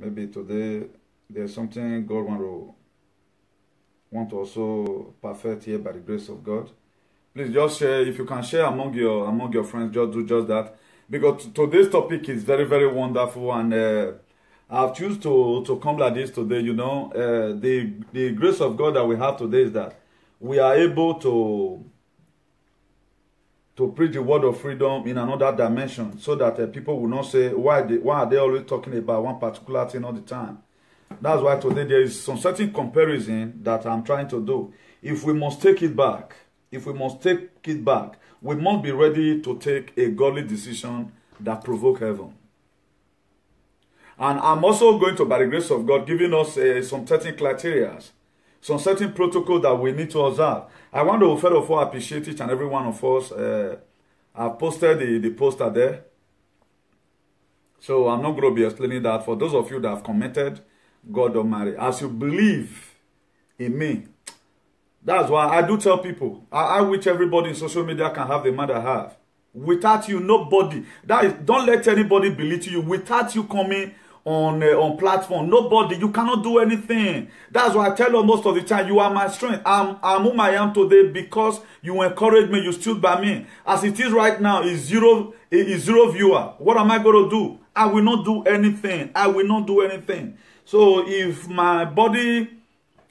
maybe today there's something God want to also perfect here by the grace of God. Please just share. If you can share among your friends, just do just that, because today's topic is very, very wonderful, and I've chosen to come like this today. You know, the grace of God that we have today is that we are able to preach the word of freedom in another dimension, so that people will not say why are they always talking about one particular thing all the time. That's why today there is some certain comparison that I'm trying to do. If we must take it back, we must be ready to take a godly decision that provoke heaven. And I'm also going to, by the grace of God, giving us some certain criteria, some certain protocol that we need to observe. I want to first of all appreciate each and every one of us. I've posted the poster there, so I'm not going to be explaining that. For those of you that have commented, God Almighty, as you believe in me, that's why I do tell people, I wish everybody in social media can have the man I have. Without you, nobody. Don't let anybody belittle you. Without you coming on platform, nobody, you cannot do anything. That's why I tell you most of the time, you are my strength. I'm whom I am today because you encouraged me, you stood by me. As it is right now, is zero viewer. What am I going to do? I will not do anything. I will not do anything. So if my body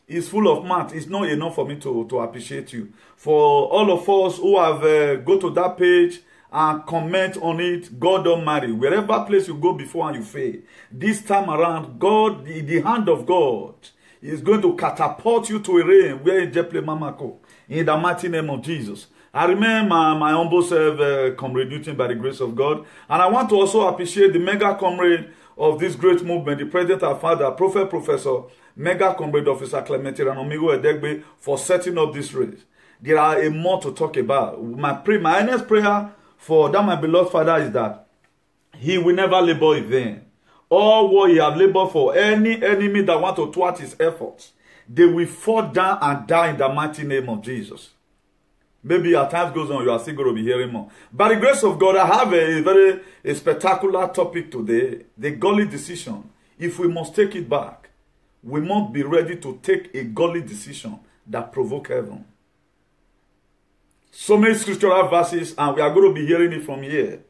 is full of math, it's not enough for me to appreciate you. For all of us who have go to that page and comment on it, God Almighty, wherever place you go before and you fail, this time around, God, the hand of God is going to catapult you to a realm where you just play Mamako, in the mighty name of Jesus. I remember my humble self, comrade Newton, by the grace of God. And I want to also appreciate the mega comrade of this great movement, the president and father, Professor, mega comrade officer Clement Iranomigo Edegbe, for setting up this race. There are a more to talk about. My earnest prayer for that my beloved father is that he will never labor in vain. All what he have labored for, any enemy that want to thwart his efforts, they will fall down and die in the mighty name of Jesus. Maybe as time goes on, you are still going to be hearing more. By the grace of God, I have a very spectacular topic today, the godly decision. If we must take it back, we must be ready to take a godly decision that provoke heaven. So many scriptural verses, and we are going to be hearing it from here.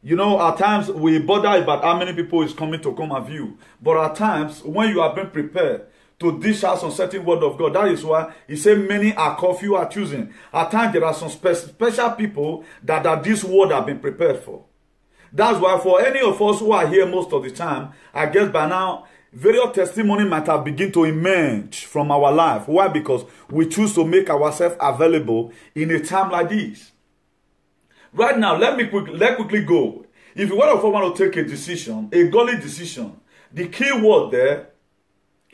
You know, at times we bother about how many people is coming to come and view. But at times, when you have been prepared to dish out some certain word of God, that is why he said many are called, few are choosing. At times there are some special people that this word have been prepared for. That's why for any of us who are here most of the time, I guess by now, various testimony might have begun to emerge from our life. Why? Because we choose to make ourselves available in a time like this. Right now, let quickly go. If one of us want to take a decision, a godly decision, the key word there,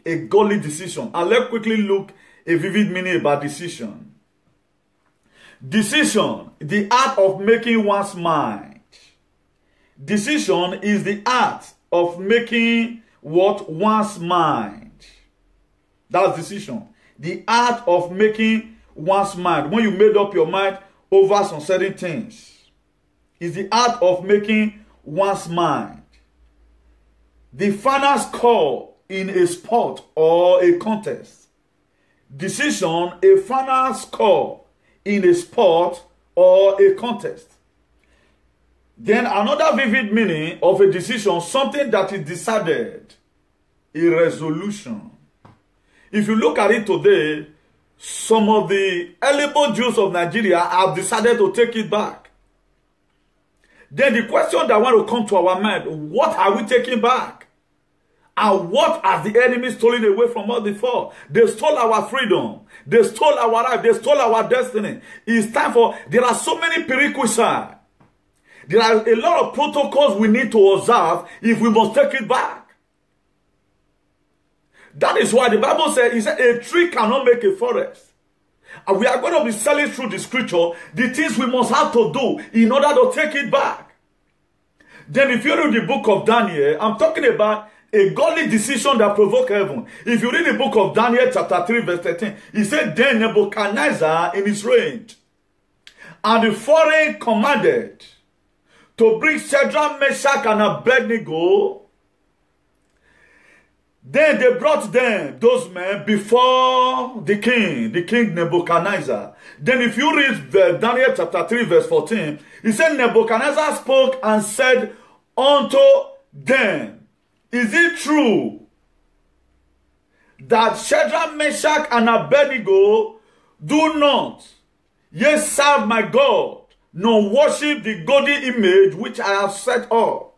a godly decision. And let's quickly look a vivid meaning about decision. Decision, the art of making one's mind. Decision is the art of making what one's mind. That's decision. The art of making one's mind. When you made up your mind over some certain things, is the art of making one's mind. The final score in a sport or a contest. Decision, a final score in a sport or a contest. Then another vivid meaning of a decision, something that is decided, a resolution. If you look at it today, some of the eligible Jews of Nigeria have decided to take it back. Then the question that want to come to our mind, what are we taking back? And what has the enemy stolen away from us before? They stole our freedom. They stole our life. They stole our destiny. It's time for, there are so many prerequisites. There are a lot of protocols we need to observe if we must take it back. That is why the Bible said, a tree cannot make a forest. And we are going to be selling through the scripture the things we must have to do in order to take it back. Then if you read the book of Daniel, I'm talking about a godly decision that provoke heaven. If you read the book of Daniel chapter 3 verse 13, he said, then Nebuchadnezzar in his reign, and the foreign commanded to bring Shadrach, Meshach, and Abednego Then they brought them, those men, before the king Nebuchadnezzar. Then if you read Daniel chapter 3 verse 14, he said Nebuchadnezzar spoke and said unto them, is it true that Shadrach, Meshach, and Abednego do not yet serve my God, nor worship the golden image which I have set up?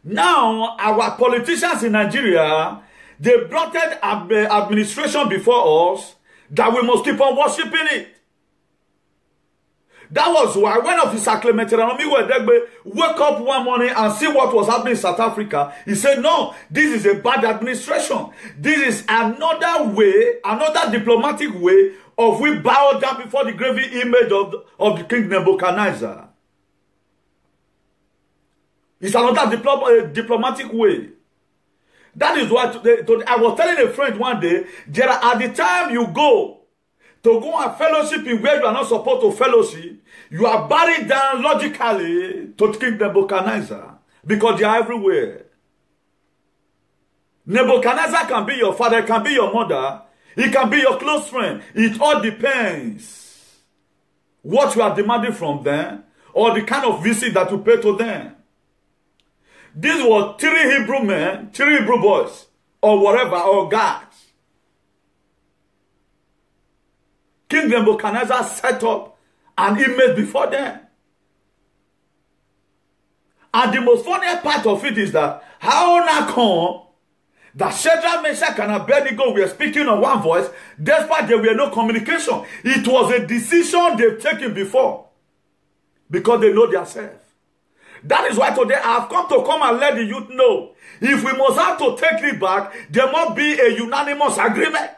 Now, our politicians in Nigeria, they brought administration before us that we must keep on worshiping it. That was why when Officer Clement Ranamigo woke up one morning and see what was happening in South Africa, he said, no, this is a bad administration. This is another way, another diplomatic way of we bow down before the graven image of the king Nebuchadnezzar. It's another diplomatic way. That is what I was telling a friend one day, at the time you go and fellowship in where you are not supposed to fellowship, you are buried down logically to King Nebuchadnezzar because they are everywhere. Nebuchadnezzar can be your father, can be your mother, he can be your close friend. It all depends what you are demanding from them or the kind of visit that you pay to them. These were 3 Hebrew men, 3 Hebrew boys, or whatever, or guards. King Nebuchadnezzar set up an image before them. And the most funny part of it is that how now come that Shadrach, Meshach, and Abednego were speaking on one voice, despite there were no communication. It was a decision they've taken before, because they know themselves. That is why today I have come and let the youth know, if we must have to take it back, there must be a unanimous agreement.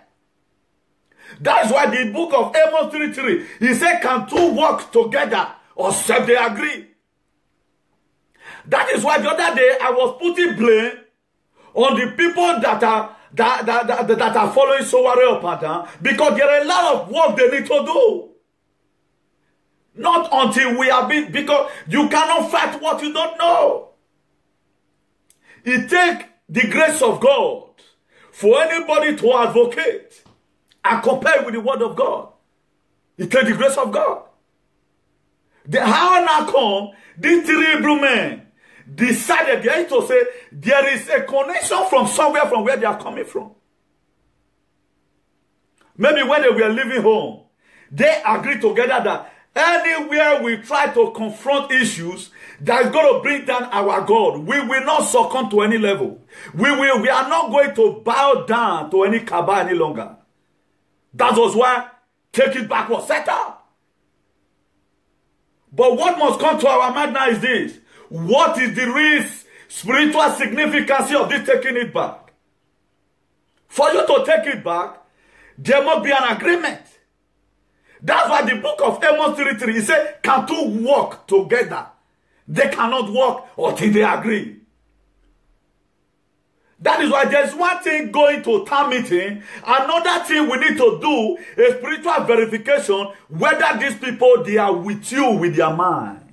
That is why the book of Amos 3:3, he said, can 2 work together except they agree? That is why the other day I was putting blame on the people that are following Sowore up and down, because there are a lot of work they need to do. Not until we are big, because you cannot fight what you don't know. It takes the grace of God for anybody to advocate and compare with the word of God. It takes the grace of God. How now come these 3 Hebrew men decided they to say there is a connection from somewhere from where they are coming from. Maybe when they were leaving home, they agreed together that anywhere we try to confront issues that is going to bring down our God, we will not succumb to any level. We are not going to bow down to any cabal any longer. That was why Take It Back was set up. But what must come to our mind now is this. What is the real spiritual significance of this taking it back? For you to take it back, there must be an agreement. That's why the book of Amos 3:3, he said, can 2 walk together? They cannot walk until they agree. That is why there's one thing going to town meeting. Another thing we need to do is spiritual verification whether these people, they are with you with their mind.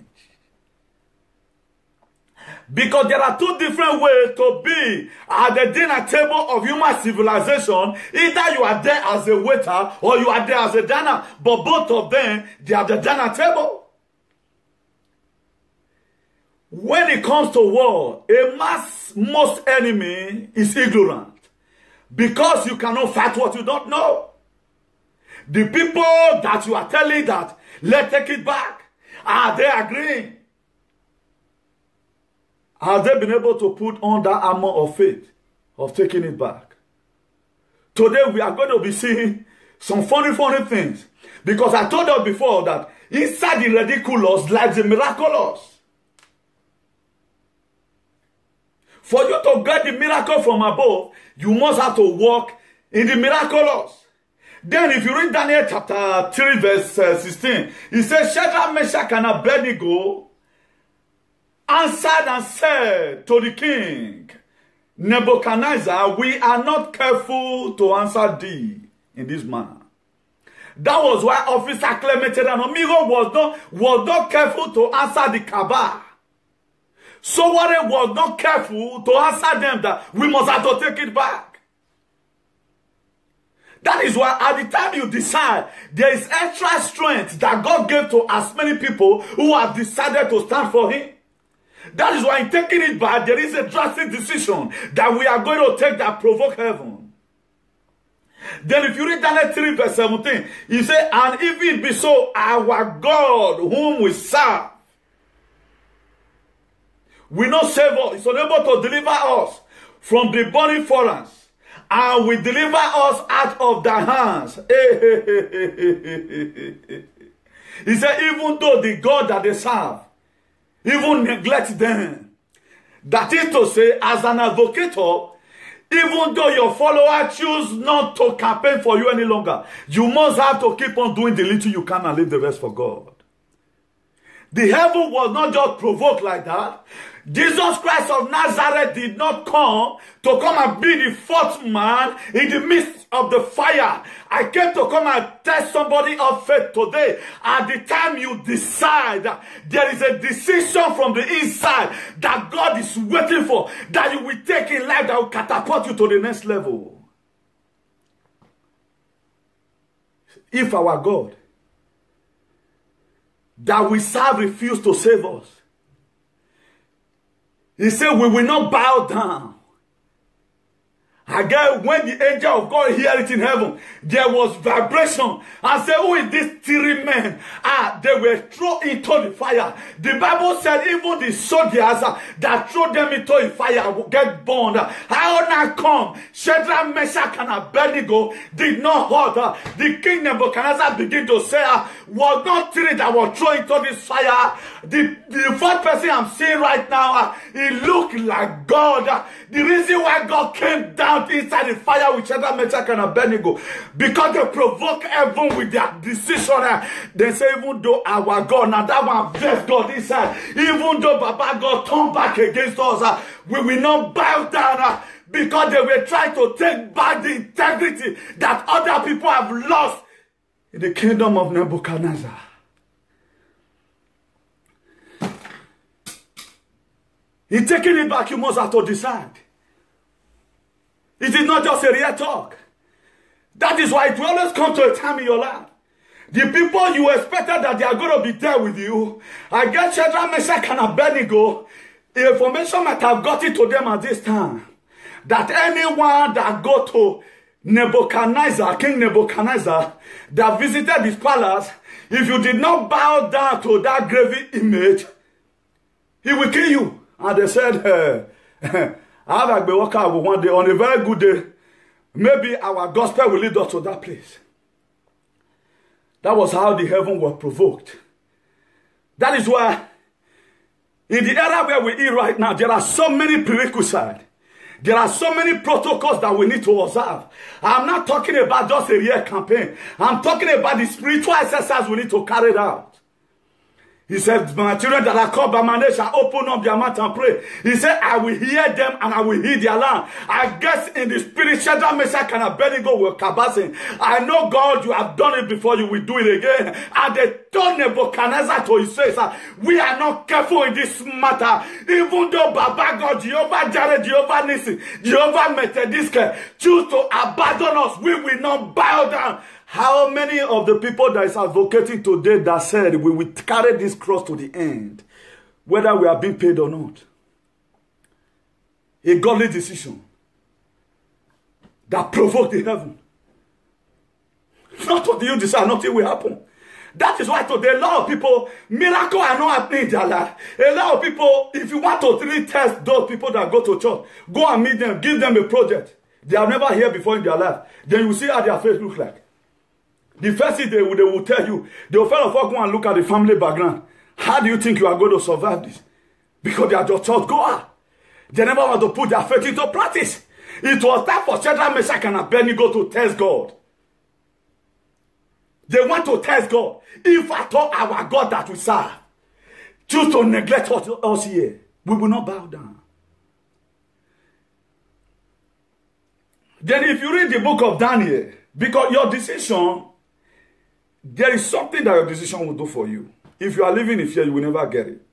Because there are 2 different ways to be at the dinner table of human civilization. Either you are there as a waiter or you are there as a diner. But both of them, they are the dinner table. When it comes to war, most enemy is ignorant. Because you cannot fight what you don't know. The people that you are telling that, let's take it back, are they agreeing? Have they been able to put on that armor of faith of taking it back? Today we are going to be seeing some funny things. Because I told you before that inside the ridiculous lies the miraculous. For you to get the miracle from above, you must have to walk in the miraculous. Then if you read Daniel chapter 3 verse 16, it says, Shadrach, Meshach, and Abednego answered and said to the king, Nebuchadnezzar, we are not careful to answer thee in this manner. That was why Officer Clement Ranamigo was not careful to answer the cabal. Sowore was not careful to answer them that we must have to take it back. That is why at the time you decide, there is extra strength that God gave to as many people who have decided to stand for him. That is why in taking it back, there is a drastic decision that we are going to take that provoke heaven. Then if you read Daniel 3 verse 17, he said, and if it be so, our God whom we serve will not save us, is unable to deliver us from the burning furnace, and will deliver us out of their hands. He said, even though the God that they serve even neglect them. That is to say, as an advocator, even though your follower choose not to campaign for you any longer, you must have to keep on doing the little you can and leave the rest for God. The heaven was not just provoked like that. Jesus Christ of Nazareth did not come to come and be the fourth man in the midst of the fire. I came to come and tell somebody of faith today. At the time you decide, there is a decision from the inside that God is waiting for, that you will take in life that will catapult you to the next level. If our God that we serve refuse to save us, he said we will not bow down. Again, when the angel of God heard it in heaven, there was vibration. And said, who is this three men? They were thrown into the fire. The Bible said even the soldiers that threw them into the fire will get burned. How now come? Shadrach, Meshach, and Abednego did not hurt. The king Nebuchadnezzar began to say, was not three that were thrown into this fire. The fourth person I'm seeing right now, he looked like God. The reason why God came down inside the fire with Shadrach, Meshach, and Abednego, because they provoke heaven with their decision. They say, even though our God, now that one bless God inside, even though Baba God turned back against us, we will not bow down, because they were trying to take back the integrity that other people have lost in the kingdom of Nebuchadnezzar. In taking it back, you must have to decide. It is not just a real talk. That is why it will always come to a time in your life. The people you expected that they are going to be there with you, I get Shadrach, Meshach, and Abednego, the information might have gotten to them at this time, that anyone that go to Nebuchadnezzar, King Nebuchadnezzar, that visited his palace, if you did not bow down to that graven image, he will kill you. And they said, I have a worker one day, on a very good day, maybe our gospel will lead us to that place. That was how the heaven was provoked. That is why, in the era where we are right now, there are so many prerequisites. There are so many protocols that we need to observe. I'm not talking about just a real campaign. I'm talking about the spiritual exercise we need to carry out. He said, my children that are called by my name shall open up their mouth and pray. He said, I will hear them and I will hear their land. I guess in the spirit, Shadrach, Meshach, and Abednego were cabasing. I know, God, you have done it before, you will do it again. And they told Nebuchadnezzar to his face, we are not careful in this matter. Even though Baba God, Jehovah Jireh, Jehovah Nissi, Jehovah Metediske choose to abandon us, we will not bow down. How many of the people that is advocating today that said we will carry this cross to the end, whether we are being paid or not? A godly decision that provoked the heaven. Not what you decide, nothing will happen. That is why today a lot of people, miracles are not happening in their life. A lot of people, if you want to really test those people that go to church, go and meet them, give them a project they have never heard before in their life. Then you see how their face looks like. The first thing they will tell you, they will first of all go and look at the family background. How do you think you are going to survive this? Because they are just church goers. They never want to put their faith into practice. It was time for Shadrach, Meshach, and Abednego to test God. They want to test God. If I thought our God that we serve choose to neglect us here, we will not bow down. Then if you read the book of Daniel, because your decision, there is something that your decision will do for you. If you are living in fear, you will never get it.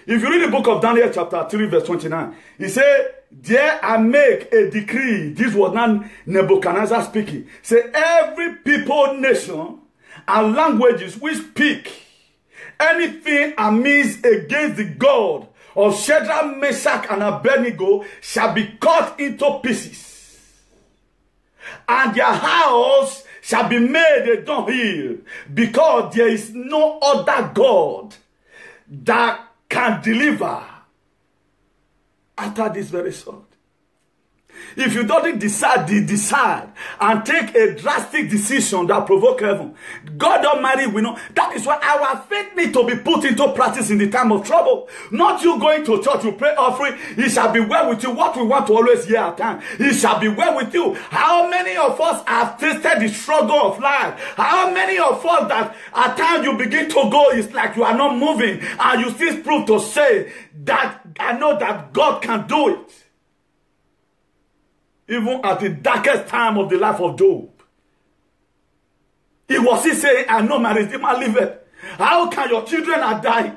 If you read the book of Daniel chapter 3 verse 29, he said, there I make a decree. This was not Nebuchadnezzar speaking. Say, every people, nation, and languages which speak anything amiss against the God of Shadrach, Meshach, and Abednego shall be cut into pieces, and their house shall be made a dunghill, because there is no other God that can deliver after this very sword. If you don't decide and take a drastic decision that provoke heaven, God Almighty will know. That is why our faith needs to be put into practice in the time of trouble. Not you going to church, you pray offering, it shall be well with you. What we want to always hear at times, it shall be well with you. How many of us have tasted the struggle of life? How many of us that at times you begin to go, it's like you are not moving, and you still prove to say that I know that God can do it. Even at the darkest time of the life of Job, he was still saying, I know my Redeemer liveth. How can your children are dying?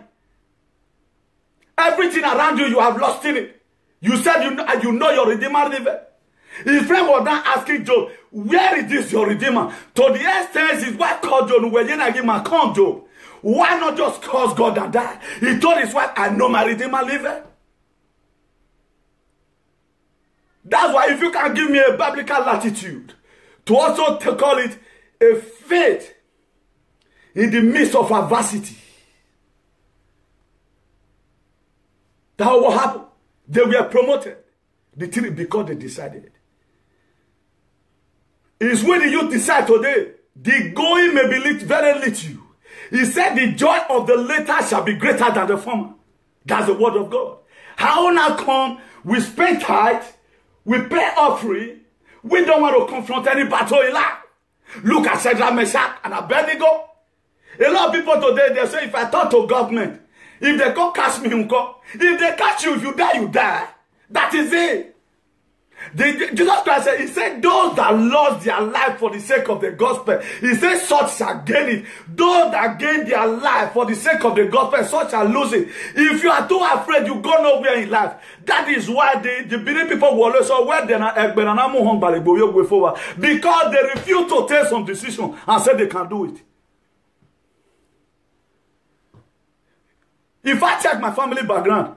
Everything around you, you have lost in it. You said you know your Redeemer liveth. His friend was now asking Job, where is this your Redeemer? To the extent his wife called Job, come Job. Why not just curse God and die? He told his wife, I know my Redeemer liveth. That's why if you can give me a biblical latitude to also call it a faith in the midst of adversity, that will happen. They were promoted. The thing because they decided. It's when you decide today, the going may be very little. He said the joy of the later shall be greater than the former. That's the word of God. How now come we spend tithe, we pay offering, we don't want to confront any battle in life. Look at Shadrach, Meshach, and Abednego. A lot of people today, they say, if I talk to government, if they come catch me, if they catch you, if you die, you die. That is it. Jesus Christ said, he said, those that lost their life for the sake of the gospel, he said, such shall gain it. Those that gain their life for the sake of the gospel, such shall lose it. If you are too afraid, you go nowhere in life. That is why the Benin people will always say, where they are, because they refuse to take some decision and say they can do it. If I check my family background,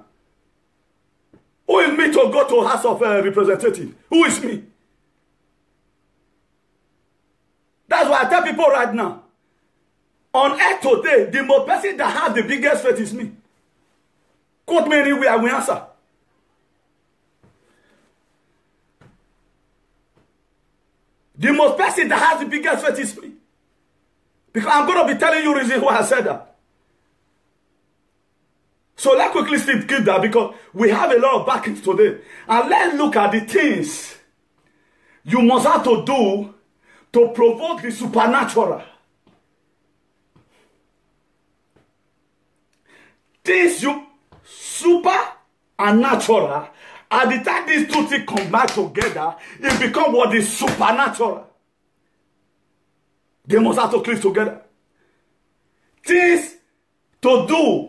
who is me to go to House of Representatives? Who is me? That's why I tell people right now, on earth today, the most person that has the biggest faith is me. Quote me anywhere, I will answer. The most person that has the biggest faith is me. Because I'm going to be telling you reason why I said that. So let's quickly skip that because we have a lot of backings today. And let's look at the things you must have to do to provoke the supernatural. Things you super and natural. At the time these two things come back together, it becomes what is supernatural. They must have to click together. Things to do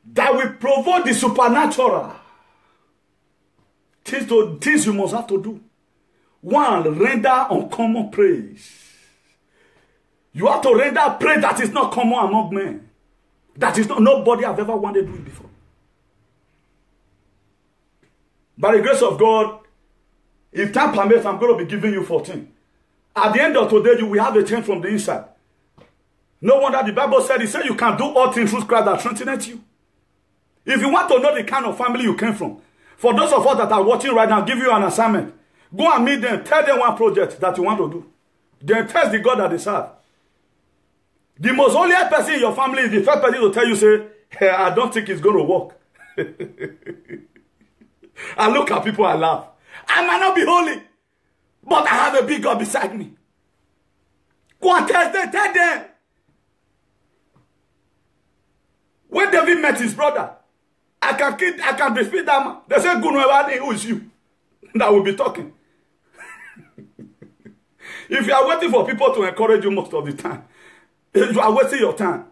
that will provoke the supernatural. Things you must have to do. One, render uncommon praise. You have to render praise that is not common among men. That is not, nobody have ever wanted to do it before. By the grace of God, if time permits, I'm going to be giving you 14. At the end of today, you will have a change from the inside. No wonder the Bible said, it said you can do all things through Christ that strengthens you. If you want to know the kind of family you came from, for those of us that are watching right now, give you an assignment. Go and meet them. Tell them one project that you want to do. Then test the God that they serve. The most holy person in your family is the first person to tell you, say, hey, I don't think it's going to work. I look at people, I laugh. I might not be holy, but I have a big God beside me. Go and test them. Tell them. When David met his brother, I can defeat that man. They say, who is you? That will be talking. If you are waiting for people to encourage you most of the time, you are wasting your time.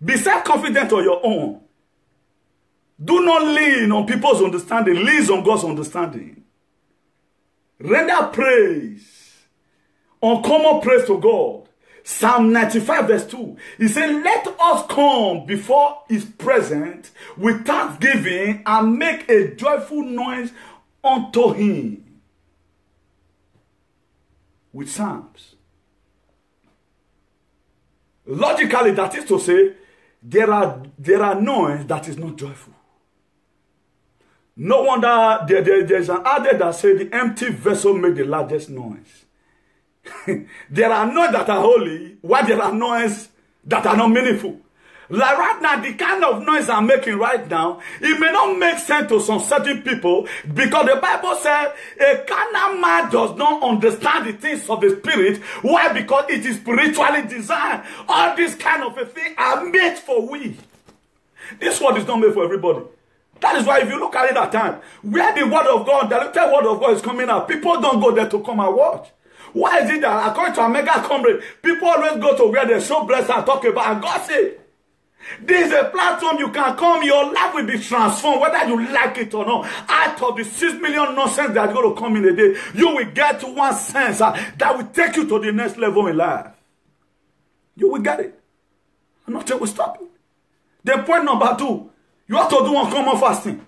Be self-confident on your own. Do not lean on people's understanding. Lean on God's understanding. Render praise. Uncommon praise to God. Psalm 95 verse 2. He said, let us come before his presence with thanksgiving and make a joyful noise unto him. With psalms. Logically, that is to say, there are noise that is not joyful. No wonder there's an adage that says the empty vessel makes the largest noise. There are noise that are holy, while there are noise that are not meaningful. Like right now, the kind of noise I'm making right now, it may not make sense to some certain people because the Bible says a carnal man does not understand the things of the spirit. Why? Because it is spiritually designed. All these kind of a thing are made for we. This word is not made for everybody. That is why if you look at it at time, where the word of God, the little word of God is coming out, people don't go there to come and watch. Why is it that according to a mega comrade, people always go to where they show blessed and talk about and gossip? This is a platform you can come, your life will be transformed, whether you like it or not. Out of the 6 million nonsense that are going to come in a day, you will get one sense that will take you to the next level in life. You will get it. And nothing will stop you. Then point number 2, you have to do uncommon fasting.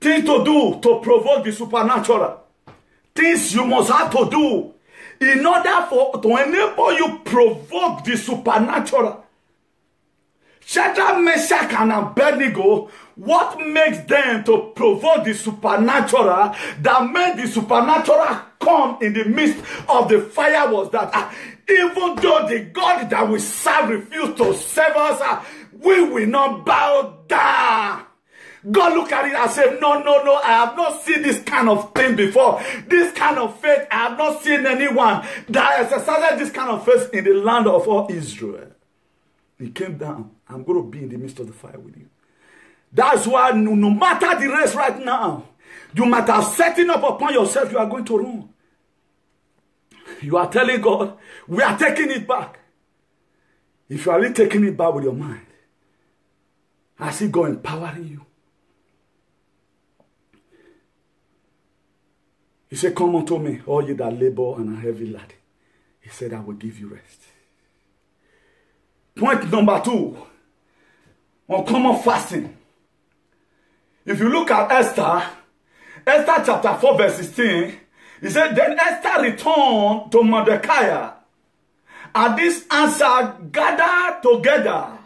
Things to do to provoke the supernatural. Things you must have to do in order to enable you provoke the supernatural. Shadrach, Meshach, and Abednego, what makes them to provoke the supernatural that made the supernatural come in the midst of the fire was that even though the God that we serve refused to save us, we will not bow down. God look at it and say, no, I have not seen this kind of thing before. This kind of faith, I have not seen anyone that exercised this kind of faith in the land of all Israel. He came down. I'm going to be in the midst of the fire with you. That's why no matter the race right now, you might have setting up upon yourself, you are going to run. You are telling God, we are taking it back. If you are really taking it back with your mind, I see God empowering you. He said, come unto me, all ye that labor and are heavy laden. He said, I will give you rest. Point number 2, uncommon fasting. If you look at Esther chapter 4 verse 16, he said, then Esther returned to Mordecai. And this answer gathered together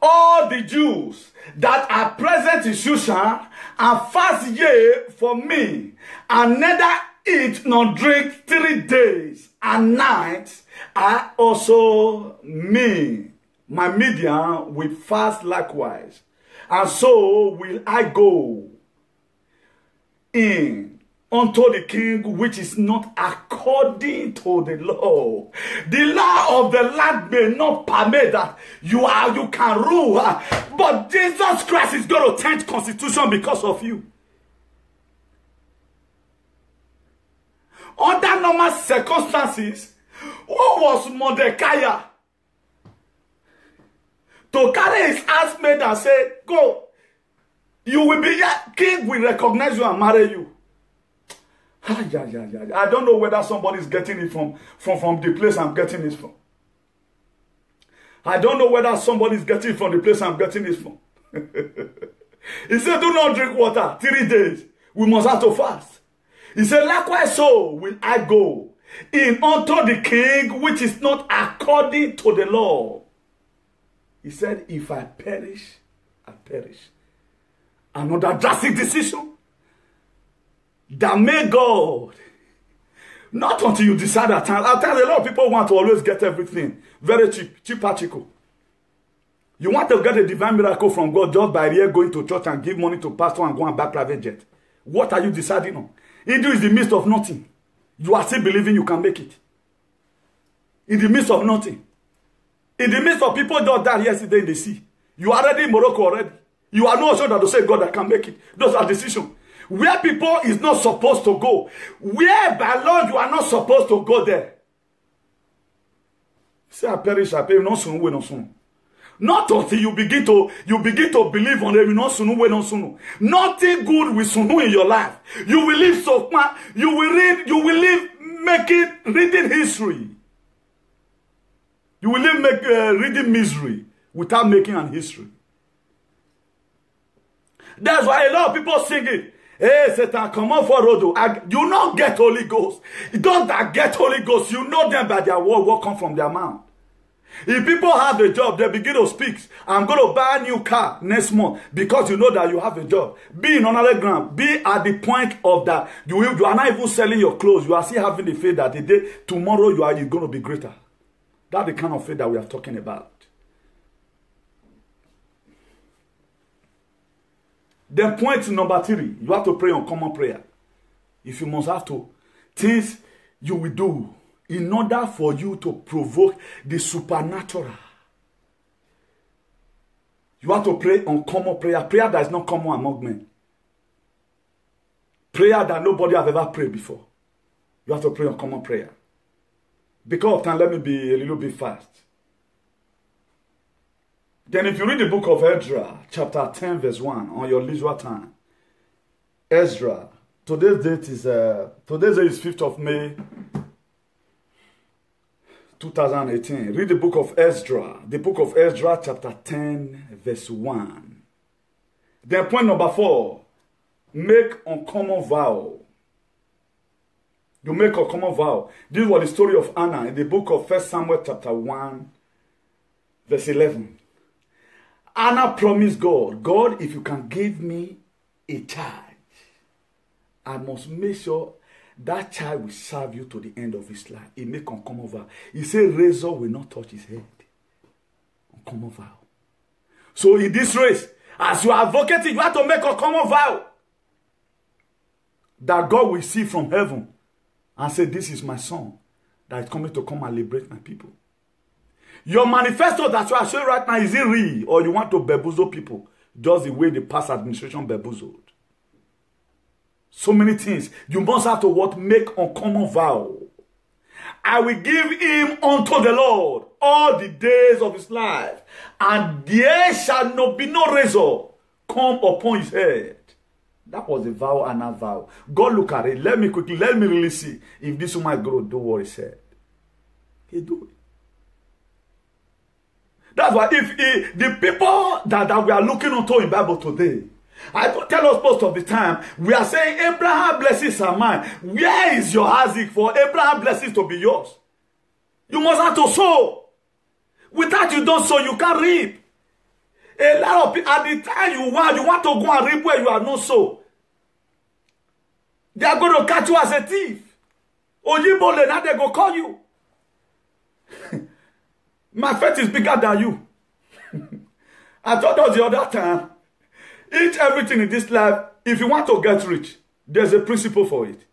all the Jews that are present in Shushan and fast ye for me, and neither eat nor drink 3 days and nights. I also me, my medium, will fast likewise. And so will I go in unto the king, which is not according to the law. The law of the land may not permit that you can rule, but Jesus Christ is going to change constitution because of you. Under normal circumstances, what was Mordecai? To carry his handmaid and say, go, you will be here, king will recognize you and marry you. I don't know whether somebody is getting it from the place I'm getting it from. I don't know whether somebody is getting it from the place I'm getting it from. He said, do not drink water 3 days. We must have to fast. He said, likewise so will I go in unto the king, which is not according to the law. He said, if I perish, I perish. Another drastic decision. That may God, not until you decide at times. At times, a lot of people want to always get everything very cheap article. You want to get a divine miracle from God just by going to church and give money to pastor and go and buy private jet. What are you deciding on? It is the midst of nothing. You are still believing you can make it. In the midst of nothing. In the midst of people that died yesterday in the sea. You are already in Morocco already. You are not sure that to say God I can make it. Those are decisions. Where people is not supposed to go. Where by law you are not supposed to go there. Say I perish, no soon, we no soon. Not until you begin to believe on them. Nothing good will sunu in your life. You will live so you will live reading history. You will live reading misery without making an history. That's why a lot of people sing it. Hey, Satan, come on for Rodo. You not get Holy Ghost. You don't get Holy Ghost. You know them by their word, what come from their mouth. If people have a job, they begin to speak. I'm going to buy a new car next month because you know that you have a job. Be in another ground. Be at the point of that. You are not even selling your clothes. You are still having the faith that the day tomorrow you're going to be greater. That's the kind of faith that we are talking about. Then point number 3, you have to pray on common prayer. If you must have to, things you will do in order for you to provoke the supernatural. You have to pray on common prayer. Prayer that is not common among men. Prayer that nobody has ever prayed before. You have to pray on common prayer. Because of time, let me be a little bit fast. Then if you read the book of Ezra, chapter 10, verse 1, on your leisure time. Ezra, today's date is 5th of May, 2018. Read the book of Ezra, chapter 10, verse 1. Then point number 4, make uncommon vow. You make a common vow. This was the story of Anna in the book of 1 Samuel, chapter 1, verse 11. Anna promised God, God, if you can give me a child, I must make sure that child will serve you to the end of his life. He make uncommon vow. He said, razor will not touch his head. Uncommon vow. So in this race, as you are advocating, you have to make a common vow that God will see from heaven and say, this is my son that is coming to come and liberate my people. Your manifesto that you are showing right now, is it real? Or you want to bamboozle people just the way the past administration bamboozled? So many things. You must have to what? Make uncommon vow. I will give him unto the Lord all the days of his life, and there shall not be no razor come upon his head. That was a vow and a vow. God look at it. Let me really see if this woman grow do what he said. He do it. That's why if the people that we are looking onto in Bible today, I don't tell us most of the time, we are saying Abraham blessings are mine. Where is your Isaac for Abraham blessings to be yours? You must have to sow. Without you don't sow, you can't reap. A lot of people, at the time you want to go and reap where you are not sow. They are going to catch you as a thief. Oyibole, now they go call you. My faith is bigger than you. I told us the other time, everything in this life, if you want to get rich, there's a principle for it.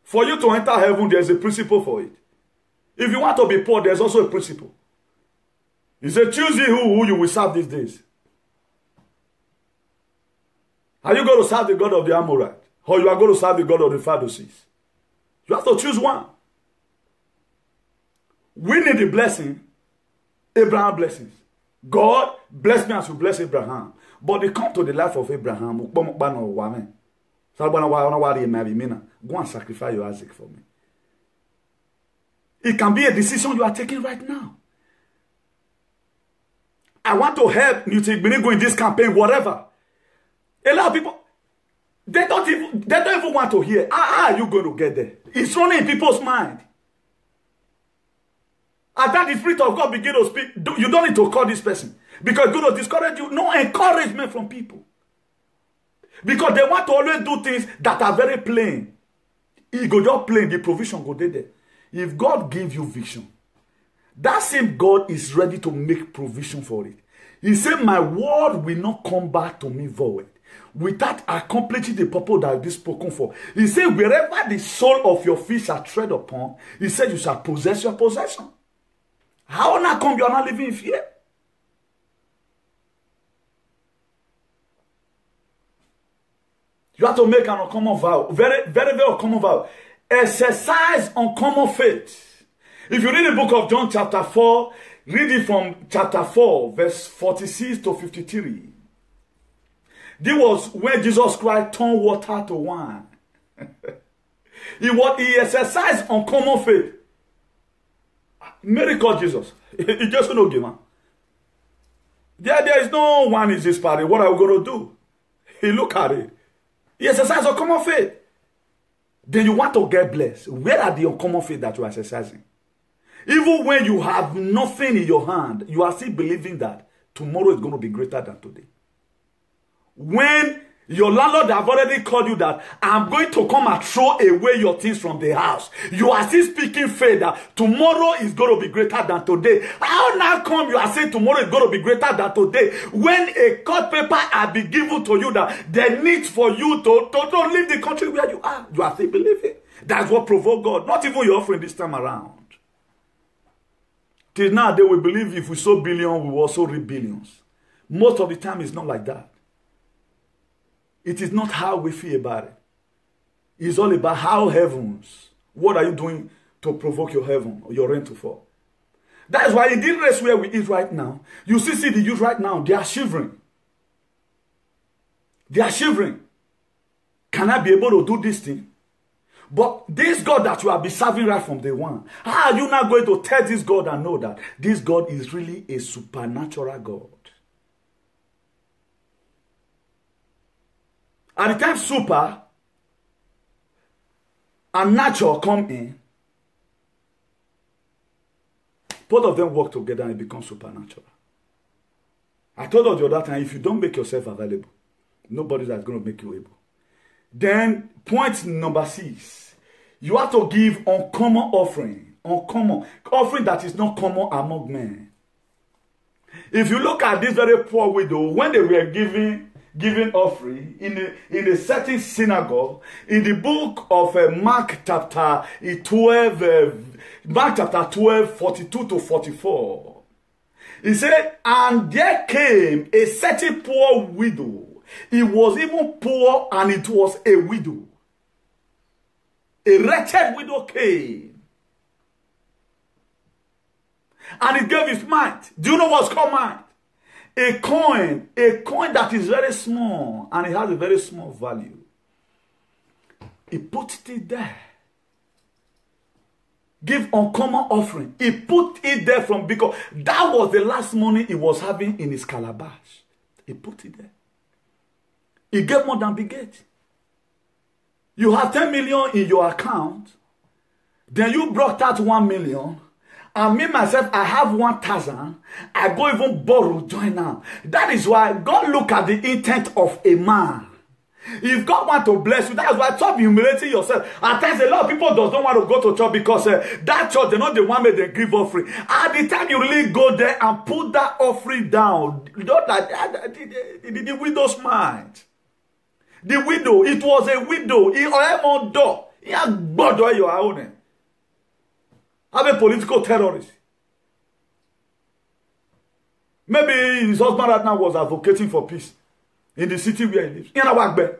For you to enter heaven, there's a principle for it. If you want to be poor, there's also a principle. He said, choose ye who you will serve these days. Are you going to serve the God of the Amorite? Or you are going to serve the God of the Pharisees? You have to choose one. We need the blessing. Abraham blessings. God bless me as you bless Abraham. But they come to the life of Abraham. Go and sacrifice your Isaac for me. It can be a decision you are taking right now. I want to help Nutigbini go in this campaign, whatever. A lot of people, they don't even want to hear. How are you going to get there? It's running in people's mind. At that the Spirit of God begin to speak, you don't need to call this person. Because it's going to discourage you. No encouragement from people. Because they want to always do things that are very plain. It go just plain, the provision go there. If God gives you vision, that same God is ready to make provision for it. He said, my word will not come back to me void, without accomplishing the purpose that is spoken for. He said, wherever the sole of your feet shall tread upon, he said, you shall possess your possession. How now come you are not living in fear? You have to make an uncommon vow. Very, very, very uncommon vow. Exercise uncommon faith. If you read the book of John chapter 4, Read it from chapter 4, verse 46 to 53. This was when Jesus Christ turned water to wine. He exercised uncommon faith. Miracle Jesus. He just no give man. There is no one in this party. What are we going to do? He look at it. He exercised uncommon faith. Then you want to get blessed. Where are the uncommon faith that you are exercising? Even when you have nothing in your hand, you are still believing that tomorrow is going to be greater than today. When your landlord have already called you that I'm going to come and throw away your things from the house, you are still speaking faith that tomorrow is going to be greater than today. How now come you are saying tomorrow is going to be greater than today when a court paper has been given to you that there needs for you to leave the country where you are? You are still believing. That's what provoked God. Not even your offering this time around. Till now they will believe if we sow billions, we will also reap billions. Most of the time it's not like that. It is not how we feel about it. It's all about how heavens. What are you doing to provoke your heaven or your rain to fall? That is why in this race where we is right now, you see the youth right now, they are shivering. They are shivering. Can I be able to do this thing? But this God that you have been serving right from day one, how are you not going to tell this God and know that this God is really a supernatural God? At the time super and natural come in, both of them work together and it becomes supernatural. I told you the other time, if you don't make yourself available, nobody's going to make you able. Then point number 6, you have to give uncommon offering. Uncommon offering that is not common among men. If you look at this very poor widow, when they were giving offering in a certain synagogue, in the book of Mark chapter 12, 42 to 44, he said, and there came a certain poor widow. It was even poor and it was a widow. A wretched widow came. And he gave his mite. Do you know what's called mite? A coin that is very small and it has a very small value. He put it there. Give uncommon offering. He put it there because that was the last money he was having in his calabash. He put it there. He gave more than beget. You have 10 million in your account. Then you brought out 1 million. And me, myself, I have 1,000. I go even borrow, join now. That is why God look at the intent of a man. If God want to bless you, that's why stop humiliating yourself. At times, a lot of people don't want to go to church because that church, they're not the one made they give offering. At the time you really go there and put that offering down, not like the widow's mind. The widow, it was a widow. He already door. He had border your own. I'm a political terrorist. Maybe his husband right now was advocating for peace in the city where he lives. In Awagbe.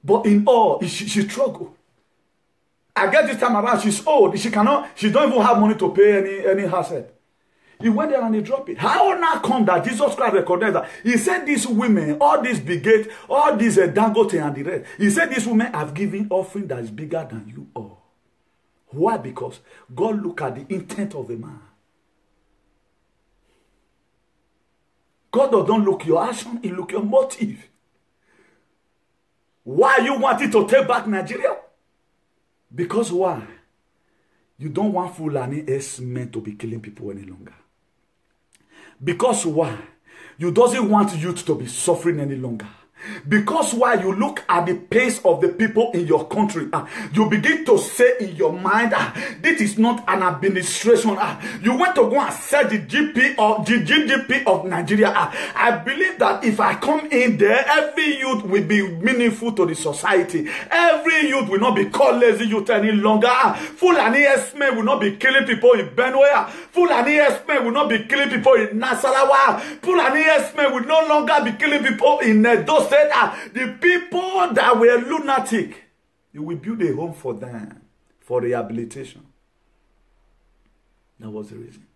But in all, she struggled. I guess this time around, she's old. She don't even have money to pay any herself. He went there and he dropped it. How now come that Jesus Christ recognized that? He said these women, all these Bigate, all these Dangote and the rest, he said these women have given offering that is bigger than you all. Why? Because God look at the intent of a man. God doesn't look your action, he look your motive. Why you wanted to take back Nigeria? Because why? You don't want Fulani S-men to be killing people any longer. Because why? You doesn't want youth to be suffering any longer. Because while you look at the pace of the people in your country, you begin to say in your mind, this is not an administration. You went to go and set the GDP of Nigeria. I believe that if I come in there, every youth will be meaningful to the society. Every youth will not be called lazy youth any longer. Fulani S-men will not be killing people in Benue. Fulani S-men will not be killing people in Nasarawa. Fulani S-men will no longer be killing people in Edo. Said the people that were lunatic, you will build a home for them for rehabilitation. That was the reason.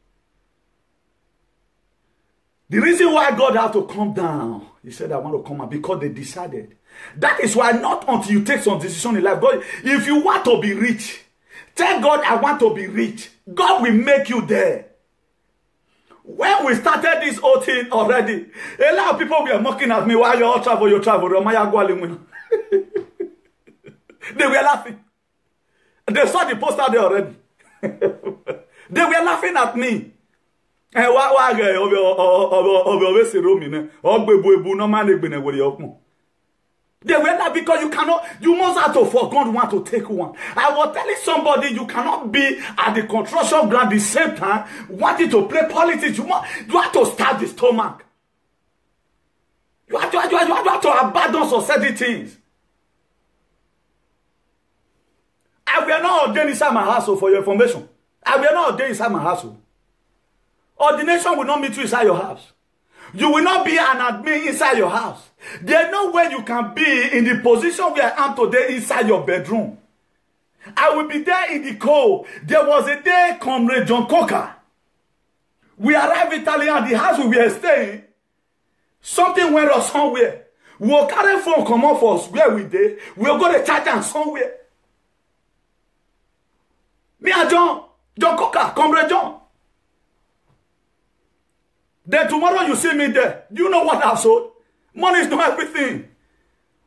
The reason why God had to come down, he said, I want to come out because they decided. That is why not until you take some decision in life. God, if you want to be rich, tell God, I want to be rich. God will make you there. When we started this whole thing already, a lot of people were mocking at me, why you all travel, you travel. They were laughing. They saw the poster there already. They were laughing at me. And why they were not, because you cannot, you must have to for God want to take one. I was telling somebody you cannot be at the construction ground at the same time wanting to play politics. You have to start the stomach. You have to abandon society things. I will not ordain inside my household for your information. I will not ordain inside my household. Ordination will not meet you inside your house. You will not be an admin inside your house. There's no way you can be in the position where I am today inside your bedroom. I will be there in the cold. There was a day, Comrade John Coker. We arrived in Italy at the house we were staying. Something went wrong somewhere. We will carry phone come on for us where we did. We will go to church and somewhere. Me and John Coker, Comrade John. Then tomorrow you see me there. Do you know what I've sold? Money is not everything.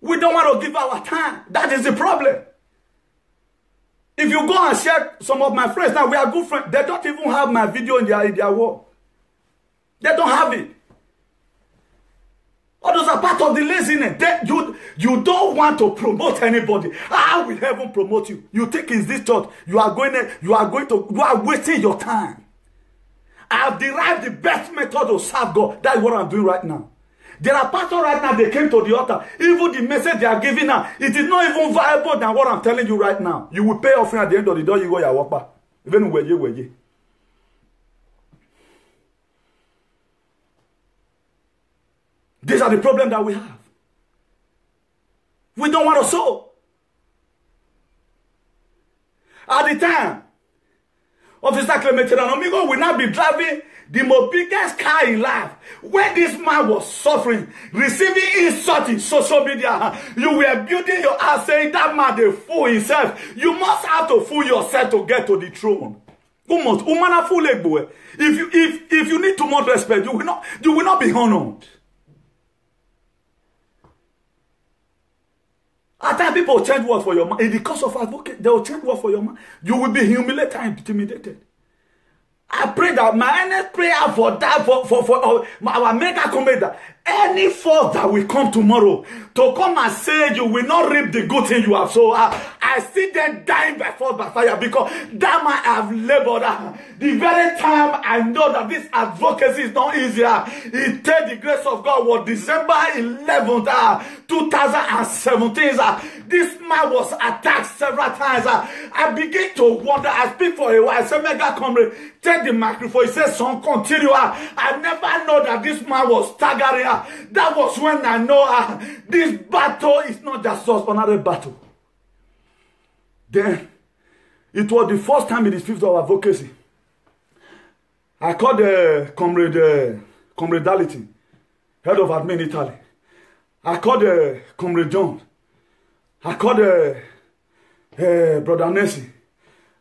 We don't want to give our time. That is the problem. If you go and share some of my friends, now we are good friends. They don't even have my video in their wall. They don't have it. All those are part of the laziness. You don't want to promote anybody. How will heaven promote you? You think it's this church. You are wasting your time. I have derived the best method to serve God. That is what I'm doing right now. There are pastors right now, they came to the altar. Even the message they are giving now, it is not even viable than what I'm telling you right now. You will pay offering at the end of the day, you go your work back. Even where you. These are the problems that we have. We don't want to sow. At the time, Officer Clement Amigo will not be driving the most biggest car in life. When this man was suffering, receiving insult in social media, you were building your house saying that man they fool himself. You must have to fool yourself to get to the throne. If you need too much respect, you will not be honored. At times people change words for your man. In the cause of advocate, they will change words for your man. You will be humiliated and intimidated. I pray that my earnest prayer for that, for our mega commander, any force that will come tomorrow to come and say you will not reap the good thing you have. So I see them dying by force, by fire, because that man have labored. The very time I know that this advocacy is not easier, it takes the grace of God. Was December 11th, 2017. This man was attacked several times. I begin to wonder. I speak for a while. I say, Mega Comrade, take the microphone. He says, son, continue. I never know that this man was staggering. That was when I know this battle is not just another battle. Then, it was the first time in the fifth of advocacy. I called Comrade Dality, head of admin Italy. I called Comrade John. I called Brother Nessie.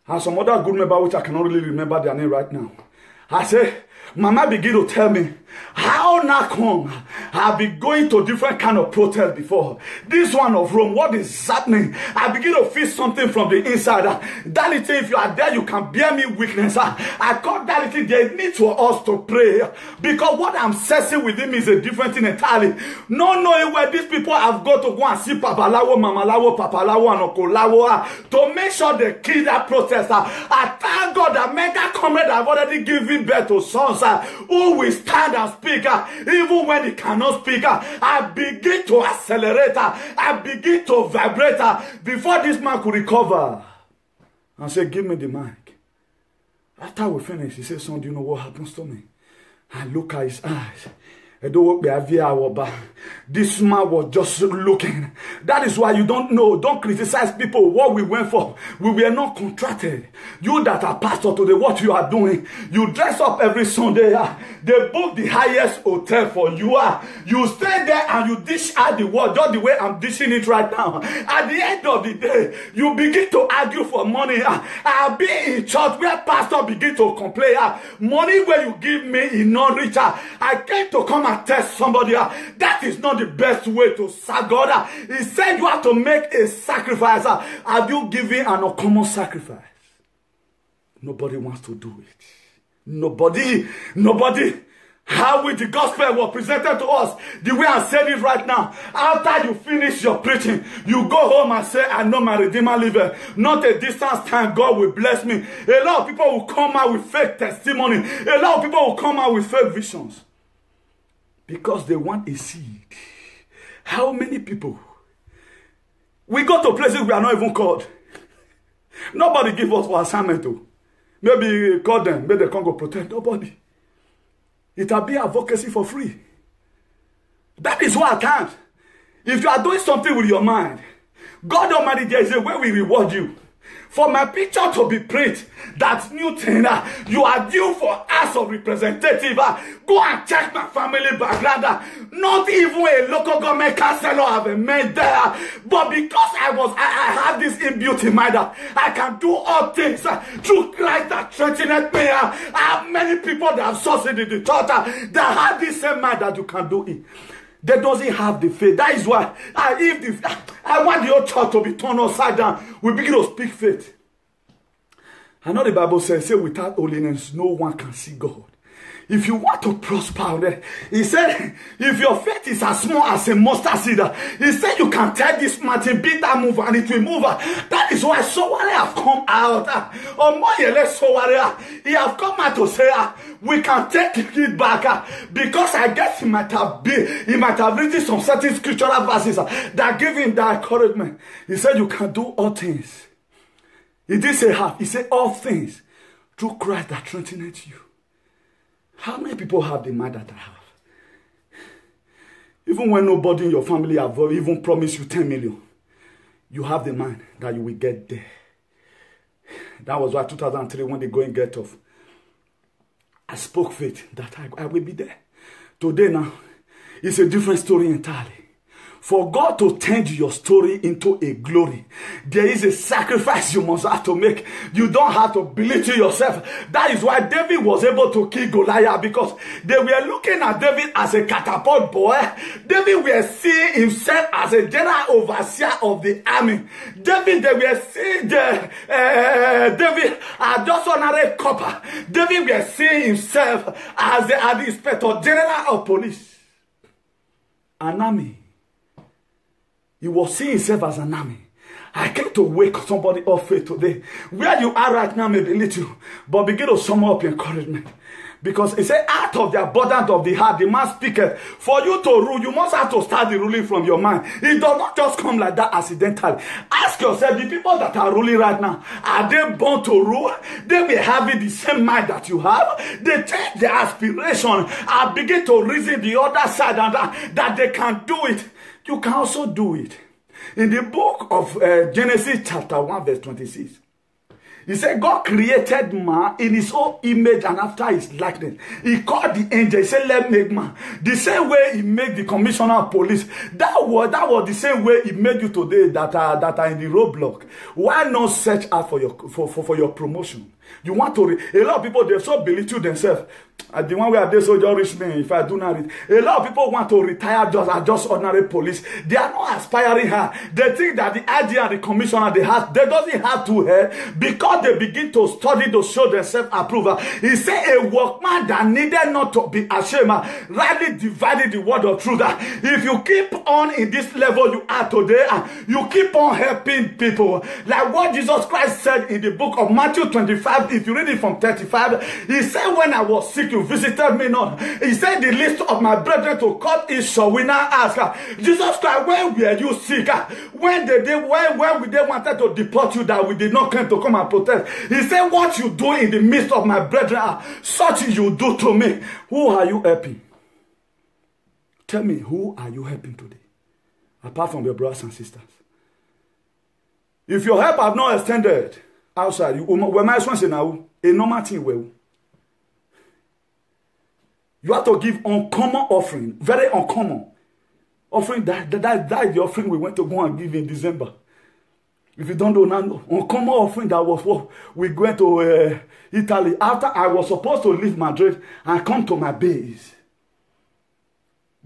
And some other good member, which I cannot really remember their name right now. I say, Mama begin to tell me, how now come? I've been going to different kind of protests before. This one of Rome, what is happening? I begin to feel something from the inside. Dality, if you are there, you can bear me weakness. I call Dality, there need for us to pray. Because what I'm sensing with him is a different thing entirely. Not knowing where these people have got to go and see Papalawo, Mamalawo, Papalawo, and Okolawo to make sure they kill that protest. I thank God that Mega Comrade have already given birth to sons who will stand and speak even when he cannot speak. I begin to accelerate. I begin to vibrate before this man could recover and say, give me the mic. After we finish, he said, son, do you know what happens to me? I look at his eyes. This man was just looking. That is why you don't know. Don't criticize people what we went for. We were not contracted. You that are pastor today, what you are doing, you dress up every Sunday. They book the highest hotel for you. You stay there and you dish out the word just the way I'm dishing it right now. At the end of the day, you begin to argue for money. I'll be in church where pastor begin to complain. Money where you give me is not richer. I came to come and test somebody. That is not the best way to serve God. He said you have to make a sacrifice. Have you given an uncommon sacrifice? Nobody wants to do it. Nobody. How will the gospel was presented to us, the way I said it right now, after you finish your preaching, you go home and say, I know my Redeemer liveth. Not a distance time, God will bless me. A lot of people will come out with fake testimony. A lot of people will come out with fake visions. Because they want a seed. How many people? We go to places we are not even called. Nobody give us for assignment too. Maybe call them, maybe they can't go protect. Nobody. It will be advocacy for free. That is why I can't. If you are doing something with your mind, God Almighty, there is a way we reward you. For my picture to be print, that new thing, you are due for House of Representative. Go and check my family background. Not even a local government councillor have made there. But because I have this inbuilt in mind that I can do all things through Christ that strengtheneth me. I have many people that have succeeded in the church that have this same mind that you can do it. They doesn't have the faith. That is why I want the whole church to be turned upside down. We begin to speak faith. I know the Bible says, without holiness, no one can see God. If you want to prosper, he said, if your faith is as small as a mustard seed, he said you can tell this mountain, be that move, and it will move. That is why Sowore have come out. He have come out to say, we can take it back. Because I guess he might have written some certain scriptural verses that give him that encouragement. He said you can do all things. He did say half. He said all things through Christ that strengtheneth you. How many people have the mind that I have? Even when nobody in your family have even promised you 10 million, you have the mind that you will get there. That was why 2003 when the going get off, I spoke faith that I will be there. Today now, it's a different story entirely. For God to turn your story into a glory, there is a sacrifice you must have to make. You don't have to belittle yourself. That is why David was able to kill Goliath, because they were looking at David as a catapult boy. David were seeing himself as a general overseer of the army. They were seeing David as just honorary copper. David were seeing himself as the inspector general of police. An army. He was seeing himself as an army. I came to wake somebody up faith today. Where you are right now may be little, but begin to sum up your encouragement. Because it said, out of the abundance of the heart, the man speaketh. For you to rule, you must have to start the ruling from your mind. It does not just come like that accidentally. Ask yourself, the people that are ruling right now, are they born to rule? They may have the same mind that you have. They change their aspiration and begin to reason the other side and that they can do it. You can also do it. In the book of Genesis chapter 1 verse 26. He said God created man in his own image and after his likeness. He called the angel. He said, let make man. The same way he made the commissioner of police. That was the same way he made you today that are in the roadblock. Why not search out for your promotion? You want to a lot of people, they so belittle themselves. The one where they so just reach me if I do not read. A lot of people want to retire just ordinary police. They are not aspiring high. They think that the IG and the commissioner they doesn't have to help because they begin to study to show themselves approval. He said a workman that needed not to be ashamed, rightly divided the word of truth. If you keep on in this level you are today, you keep on helping people. Like what Jesus Christ said in the book of Matthew 25, if you read it from 35, he said, when I was sick, you visited me not. He said, the list of my brethren to cut is short. We now ask, Jesus Christ, when were you sick? When they wanted to deport you that we did not come to come and protest? He said, what you do in the midst of my brethren, such you do to me. Who are you helping? Tell me, who are you helping today? Apart from your brothers and sisters. If your help have not extended outside, you might say now a normal thing will. You have to give uncommon offering, very uncommon offering. That the offering we went to go and give in December. If you don't know now, uncommon offering that was what we went to Italy after I was supposed to leave Madrid and come to my base.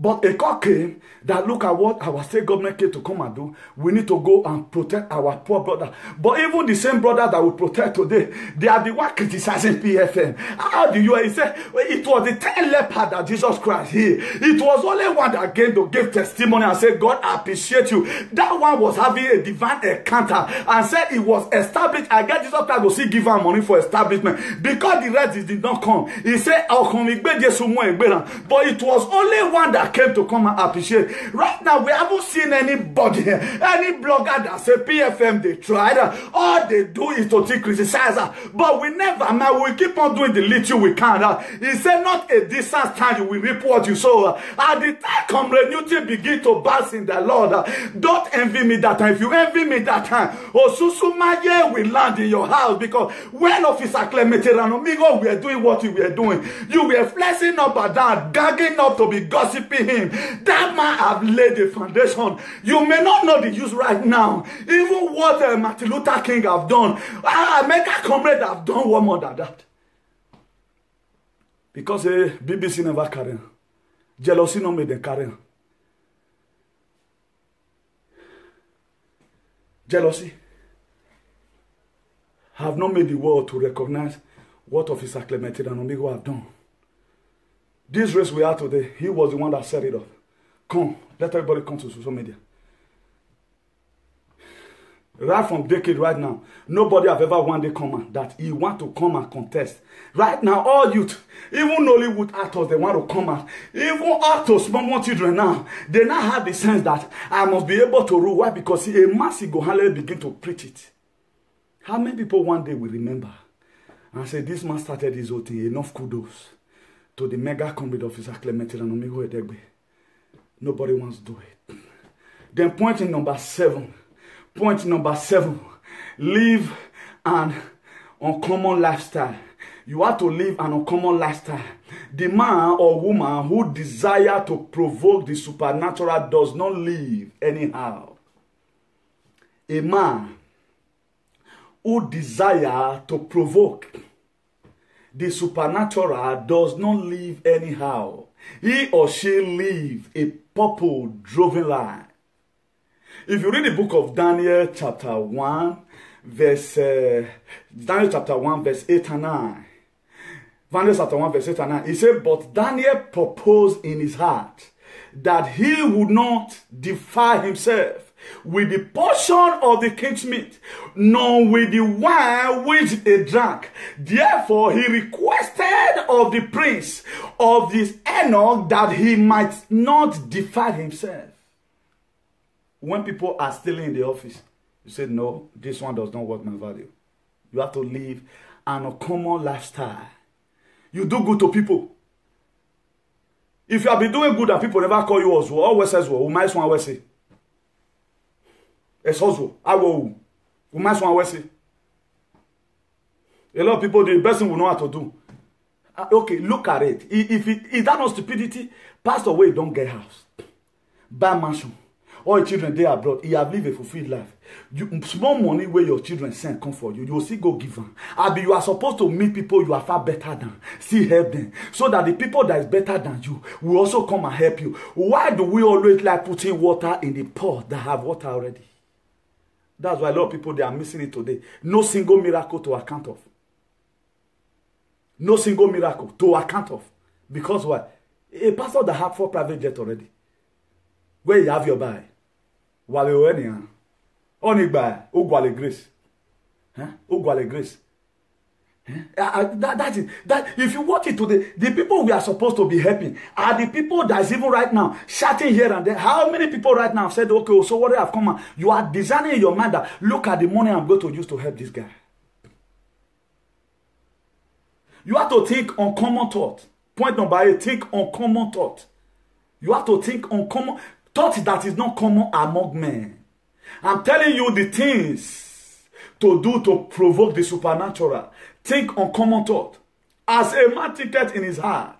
But a call came that look at what our state government came to come and do. We need to go and protect our poor brother. But even the same brother that we protect today, they are the one criticizing PFM. How do you? He said it was the 10 leper that Jesus Christ healed. It was only one that came to give testimony and said, God, I appreciate you. That one was having a divine encounter and said it was established. I guess Jesus Christ will still give her money for establishment because the rest did not come. He said, I'll come. But it was only one that came to come and appreciate. Right now, we haven't seen anybody, any blogger that say PFM they tried. All they do is to criticize her. But we never, man, we keep on doing the little we can. He said, not a distance time you will reap what you sow. At the time, Comrade Newton begin to bask in the Lord. Don't envy me that time. If you envy me that time, Osusumaye will land in your house because when Officer Clemente and Omigo were doing what you were doing, you were flexing up and down, gagging up to be gossiping him. That man have laid the foundation. You may not know the use right now. Even what Martin Luther King have done, American Comrade have done one more than that. Because BBC never carry on. Jealousy no made them carry on. Jealousy have not made the world to recognize what Officer Clemente and Omigo have done. This race we are today, he was the one that set it up. Come, let everybody come to social media. Right from decade right now, nobody have ever one day come and that he want to come and contest. Right now, all youth, even Nollywood actors, they want to come out. Even actors, small children now, they now have the sense that I must be able to rule. Why? Because a massive Gohale begin to preach it. How many people one day will remember and say, this man started his whole thing, enough kudos to the mega comrade Officer Clemente and Omigo Edegbe. Nobody wants to do it. Then point number 7. Point number 7. Live an uncommon lifestyle. You have to live an uncommon lifestyle. The man or woman who desire to provoke the supernatural does not live anyhow. A man who desire to provoke the supernatural does not live anyhow. He or she live a purpose-driven life. If you read the book of Daniel chapter 1, verse 8 and 9. Daniel chapter 1, verse 8 and 9. He said, but Daniel proposed in his heart that he would not defile himself with the portion of the king's meat, nor with the wine which they drank. Therefore he requested of the prince of this Enoch that he might not defile himself. When people are stealing in the office, you say, no, this one does not worth my value. You have to live an uncommon lifestyle. You do good to people. If you have been doing good and people never call you Oswald, always says, well, who might want to say? It's Oswald. I will. Who might want to say? A lot of people, the best thing will know how to do. Okay, look at it. If that not stupidity, pastor way don't get house. Buy mansion. All your children, they are abroad. You have lived a fulfilled life. Small money where your children send come for you. You will still go give them. You are supposed to meet people you are far better than. Still help them. So that the people that is better than you will also come and help you. Why do we always like putting water in the pot that have water already? That's why a lot of people, they are missing it today. No single miracle to account of. No single miracle to account of. Because why? A pastor that have 4 private jets already. Where you have your buy? Wale oenia. Only buy. Ogwale grace. Ogwale grace. That is that. If you watch it today, the people we are supposed to be helping are the people that is even right now shouting here and there. How many people right now have said, okay, so what have come? You are designing in your mind that look at the money I'm going to use to help this guy. You have to think uncommon thought. Point number 8, think uncommon thought. You have to think uncommon, thought that is not common among men. I'm telling you the things to do to provoke the supernatural. Think uncommon thought. As a man thinketh in his heart,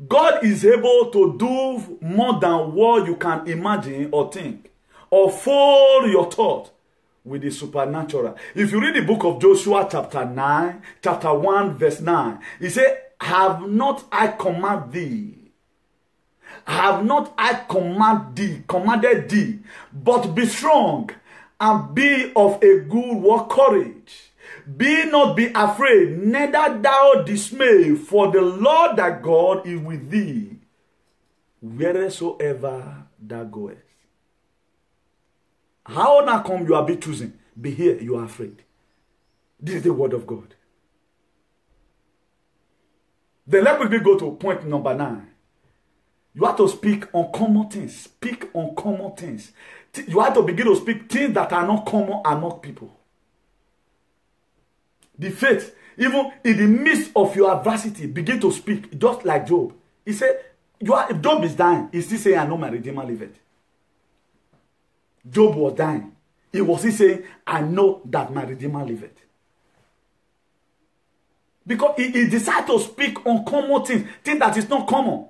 God is able to do more than what you can imagine or think, or fold your thought with the supernatural. If you read the book of Joshua chapter 1 verse 9, he said, have not I commanded thee? Have not I commanded thee, but be strong and be of a good courage. Be not be afraid, neither thou dismay, for the Lord thy God is with thee, wheresoever thou goest. How now come you are be choosing? Be here, you are afraid. This is the word of God. Then let me go to point number 9. You have to speak uncommon things. Speak uncommon things. You have to begin to speak things that are not common among people. The faith, even in the midst of your adversity, begin to speak, just like Job. He said, if Job is dying, he's still saying, I know my Redeemer liveth. Job was dying. He was still saying, I know that my Redeemer liveth. Because he decided to speak uncommon things, things that is not common.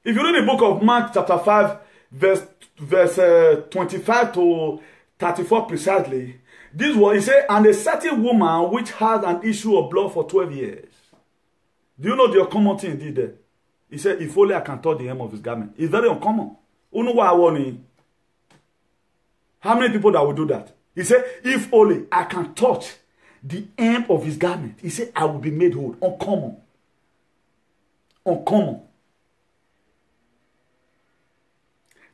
If you read the book of Mark chapter 5, verse 25 to 34 precisely, this was, he said, and a certain woman which had an issue of blood for 12 years. Do you know the uncommon thing he did there? He said, if only I can touch the hem of his garment. It's very uncommon. You know what I want? How many people that will do that? He said, if only I can touch the hem of his garment. He said, I will be made whole. Uncommon. Uncommon.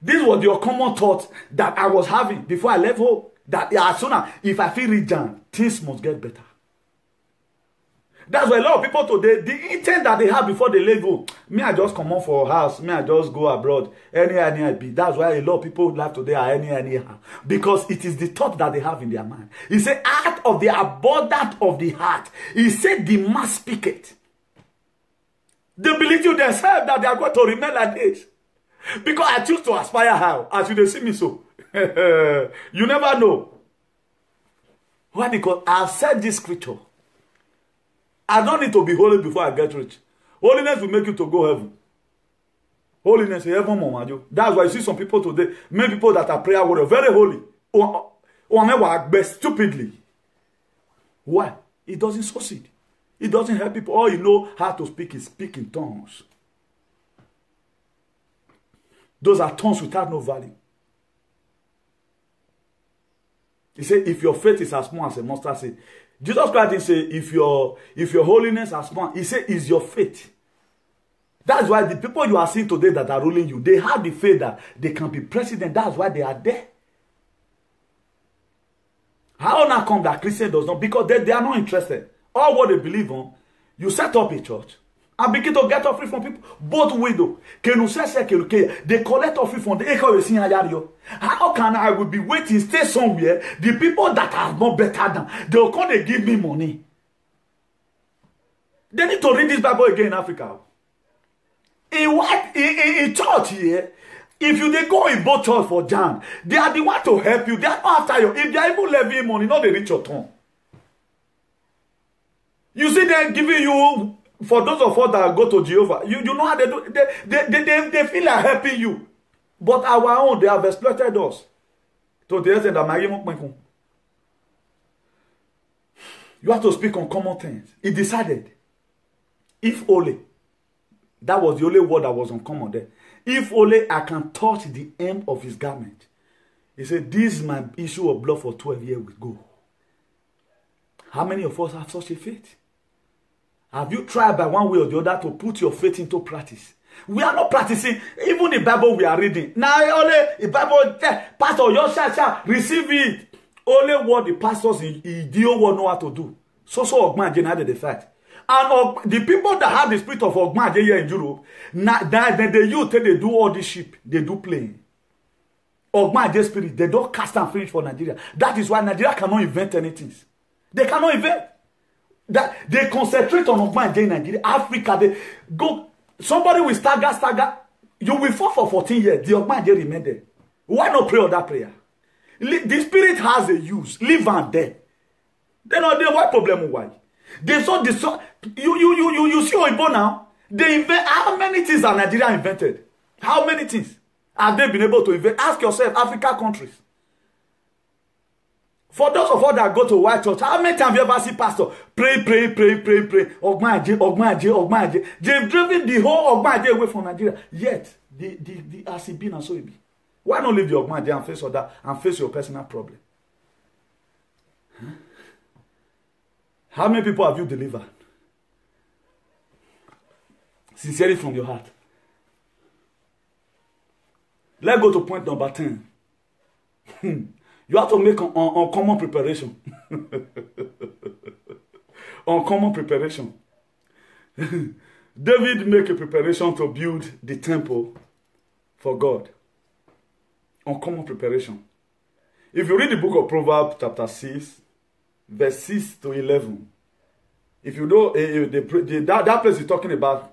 This was the uncommon thought that I was having before I left home. That as soon as, if I feel rich down, things must get better. That's why a lot of people today, the intent that they have before they leave home, me I just come on for a house, me I just go abroad, any be. That's why a lot of people live today are anyhow. Because it is the thought that they have in their mind. He said, out of the abundance of the heart, he said, the mouth speaketh. They believe you themselves that they are going to remain like this. Because I choose to aspire how? As you see me so. You never know. Why? Because I've said this scripture. I don't need to be holy before I get rich. Holiness will make you to go heaven. Holiness is heaven, mama. That's why you see some people today, many people that are prayer warriors, very holy. Or stupidly. Why? It doesn't succeed. It doesn't help people. All you know how to speak is speak in tongues. Those are tongues without no value. He said, if your faith is as small as a mustard seed. Jesus Christ didn't say, if your holiness is as small. He said, is your faith. That's why the people you are seeing today that are ruling you, they have the faith that they can be president. That's why they are there. How now come that Christian does not? Because they are not interested. All what they believe on, you set up a church. And begin to get offering from people. Both widow. They collect offering from the. How can I will be waiting, stay somewhere? The people that are not better than, they will come and give me money. They need to read this Bible again in Africa. In church here, if you they go in both church for Jan, they are the one to help you. They are not after you. If they are even levying money, not they reach your tongue. You see, they are giving you. For those of us that go to Jehovah, you know how they do. They feel like helping you. But our own, they have exploited us. So they say that you have to speak on common things. He decided, if only, that was the only word that was uncommon there. If only I can touch the hem of his garment. He said, this is my issue of blood for 12 years will go. How many of us have such a faith? Have you tried by one way or the other to put your faith into practice? We are not practicing. Even the Bible we are reading. Now only the Bible, Pastor, your shall receive it. Only what the pastors in Dio will know how to do. So Ogman generated the fact. And the people that have the spirit of Ogman here in Europe, then they use they do all this sheep. They do playing. Ogman spirit, they don't cast and finish for Nigeria. That is why Nigeria cannot invent anything. They cannot invent. That they concentrate on Ogbaje in Nigeria, Africa. They go. Somebody will stagger. You will fall for 14 years. The Ogbaje remain there. Why not pray on that prayer? The spirit has a use. Live and there. Then what problem? Why? They saw this. You see Oyibo now. They invent how many things are Nigeria invented? How many things have they been able to invent? Ask yourself, Africa countries. For those of us that go to white church, how many times have you ever seen pastor pray? Ogbaje. They've driven the whole Ogbaje away from Nigeria. Yet, the as it been and so it be. Why not leave the Ogbaje and face all that and face your personal problem? Huh? How many people have you delivered? Sincerely from your heart. Let's go to point number 10. You have to make uncommon preparation. Uncommon preparation. David made a preparation to build the temple for God. Uncommon preparation. If you read the book of Proverbs chapter 6, verse 6 to 11, if you know that place is talking about,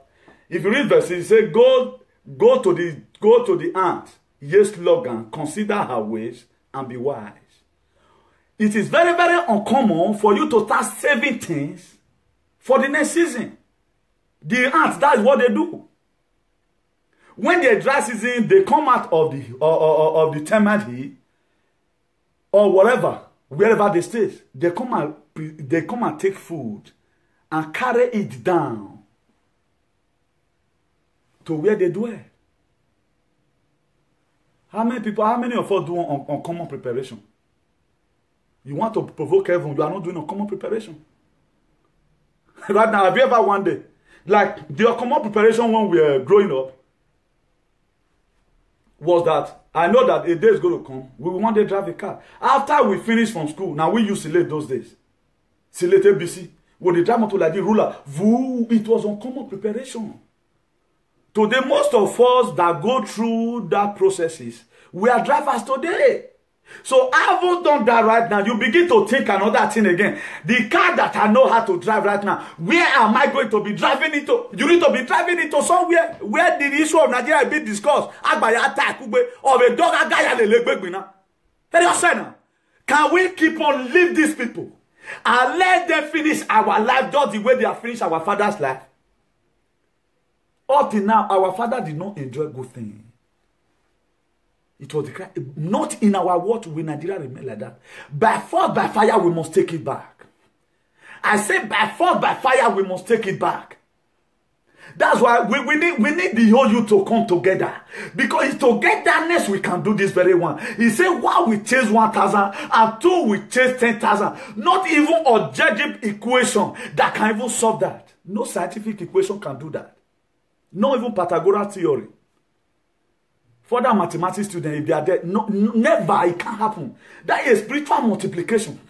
if you read verse 6, it says, go to the ant, yes, slogan, consider her ways, and be wise. It is very, very uncommon for you to start saving things for the next season. The ants, that is what they do. When they're dry season, they come out of the termite heat or whatever, wherever they stay. They come and take food and carry it down to where they dwell. How many of us do uncommon preparation? You want to provoke heaven, you are not doing uncommon preparation. Right now, have you ever one day, like the uncommon preparation when we were growing up, was that I know that a day is going to come, we will one day drive a car. After we finish from school, now we used Silete those days. Silete BC. When they drive motor like the ruler, it was uncommon preparation. Today, most of us that go through that processes, we are drivers today. So I haven't done that right now. You begin to think another thing again. The car that I know how to drive right now, where am I going to be driving it to? You need to be driving it to somewhere where the issue of Nigeria be discussed. Of a dog, can we keep on leave these people and let them finish our life just the way they have finished our father's life? Up till now, our father did not enjoy good things. It was not in our world will Nigeria remain like that. By force, by fire, we must take it back. I say by force, by fire, we must take it back. That's why we need the whole youth to come together. Because it's togetherness we can do this very one. He said, one will chase 1,000 and two will chase 10,000. Not even objective equation that can even solve that. No scientific equation can do that. Not even Pythagorean theory. For that mathematics student, if they are there, never, it can't happen. That is spiritual multiplication.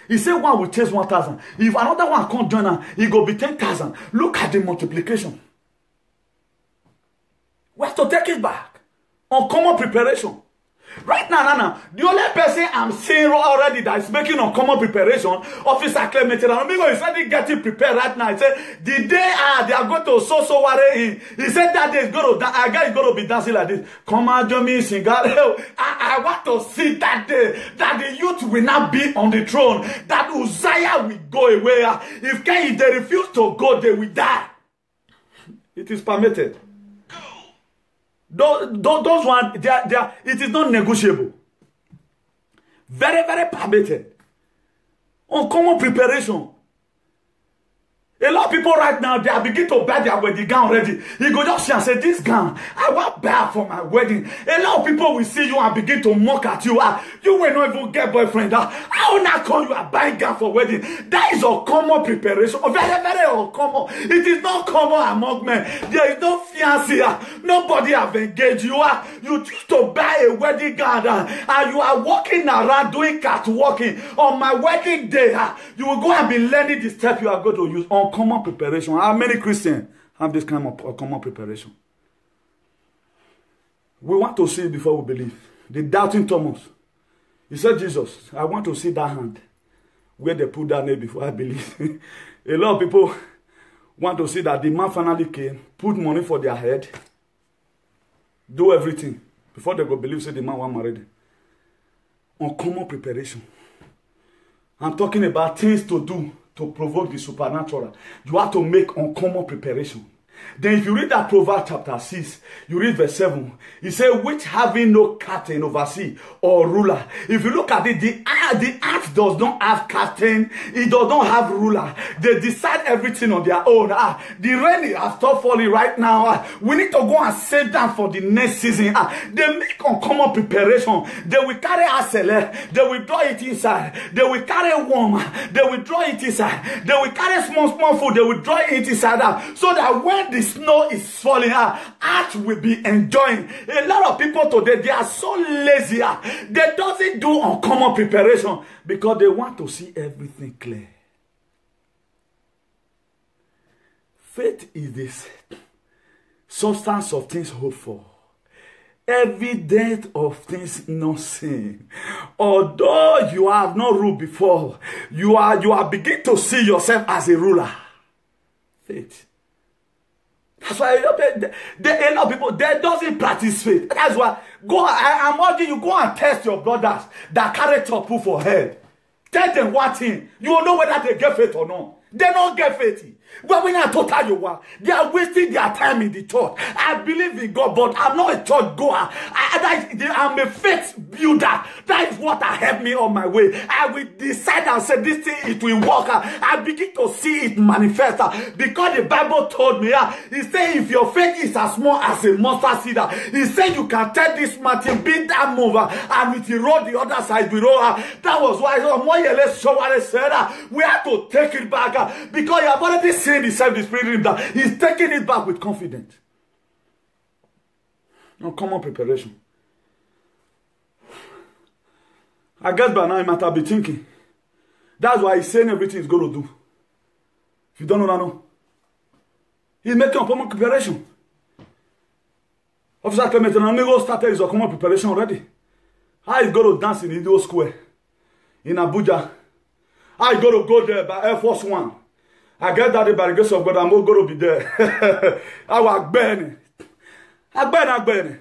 He said one will chase 1,000. If another one can't join her, it will be 10,000. Look at the multiplication. We have to take it back. Uncommon preparation. Right now, the only person I'm seeing already that is making uncommon preparation, Officer Clement, and he's already getting prepared right now. He said, the day they are going to so worry. He said that day is going to, I guess it's going to be dancing like this. Come on, join me, sing. I want to see that day, that the youth will not be on the throne, that Uzziah will go away. If they refuse to go, they will die. It is permitted. Those ones, it is not negotiable. Very, very permitted. Uncommon preparation. A lot of people right now, they are beginning to buy their wedding gown ready. You go just see and say, this gown, I want buy for my wedding. A lot of people will see you and begin to mock at you. You will not even get boyfriend. How not come you are buying gown for wedding? That is a common preparation. Very, very uncommon. It is not common among men. There is no fiancé. Nobody have engaged you. You choose to buy a wedding gown and you are walking around doing catwalking. On my wedding day, you will go and be learning the step you are going to use. Common preparation. How many Christians have this kind of common preparation? We want to see it before we believe. The doubting Thomas. He said, Jesus, I want to see that hand where they put that nail before I believe. A lot of people want to see that the man finally came, put money for their head, do everything before they go believe say the man was married. Uncommon preparation. I'm talking about things to do to provoke the supernatural. You have to make uncommon preparation. Then if you read that Proverbs chapter 6, you read verse 7, it says, which having no captain oversee or ruler. If you look at it, the earth does not have captain, it does not have ruler. They decide everything on their own. The rain has stopped falling right now. We need to go and save them for the next season. They make uncommon preparation. They will carry acele, they will draw it inside. They will carry warm, they will draw it inside. They will carry small food, they will draw it inside. So that when the snow is falling, earth will be enjoying. A lot of people today, they are so lazy. They doesn't do uncommon preparation because they want to see everything clear. Faith is this substance of things hoped for, evidence of things not seen. Although you have not ruled before, you are beginning to see yourself as a ruler. Faith. That's why a lot of people, they doesn't practice faith. That's why I'm urging you, go and test your brothers that carry trouble for head. Tell them one thing. You will know whether they get faith or not. They don't get faith. But when I total you are, they are wasting their time in the church. I believe in God, but I'm not a church goer. I'm a faith builder. That is what helped me on my way. I will decide and say this thing, it will work. I begin to see it manifest. Because the Bible told me, he said if your faith is as small as a mustard seed, he said you can tell this mountain, beat that mover, and with the road the other side will roll. That was why we have to take it back. Because you have already seen the Spirit in that. He's taking it back with confidence. No common preparation. I guess by now you might have been thinking. That's why he's saying everything he's going to do. If you don't know that, no. He's making a common preparation. Officer Clement Amigo started his common preparation already. How he's going to dance in Indo Square in Abuja. I got to go there by Air Force One. I get that by the grace of God, I'm not going to be there. I will burn. I burn.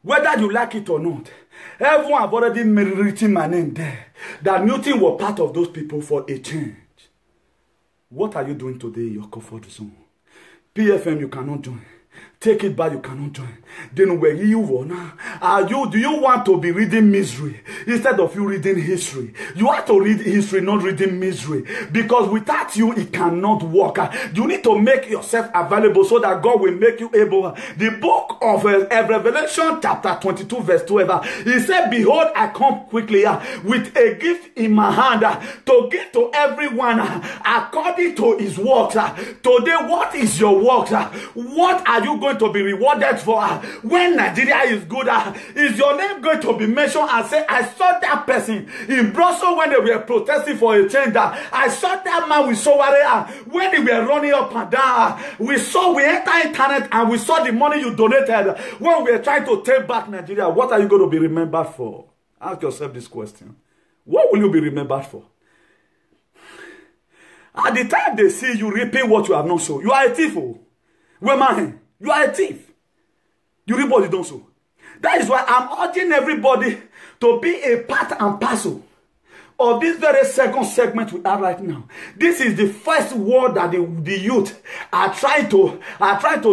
Whether you like it or not, everyone have already written my name there. That Newton was part of those people for a change. What are you doing today in your comfort zone? PFM, you cannot join. Take it back, you cannot join. Then where you wanna? Do you want to be reading misery instead of you reading history? You have to read history, not reading misery. Because without you, it cannot work. You need to make yourself available so that God will make you able. The book of Revelation chapter 22 verse 12. He said, behold, I come quickly with a gift in my hand to give to everyone according to his works. Today, what is your works? What are you going to be rewarded for? When Nigeria is good, is your name going to be mentioned and say, I saw that person in Brussels when they were protesting for a change. I saw that man with Sowore when they were running up and down. We entered internet and we saw the money you donated when we were trying to take back Nigeria. What are you going to be remembered for? Ask yourself this question. What will you be remembered for? At the time they see you reaping what you have not sown, you are a thief. Where man? You are a thief. You reap what you don't sow. That is why I'm urging everybody to be a part and parcel of this very second segment we have right now. This is the first word that the youth are trying to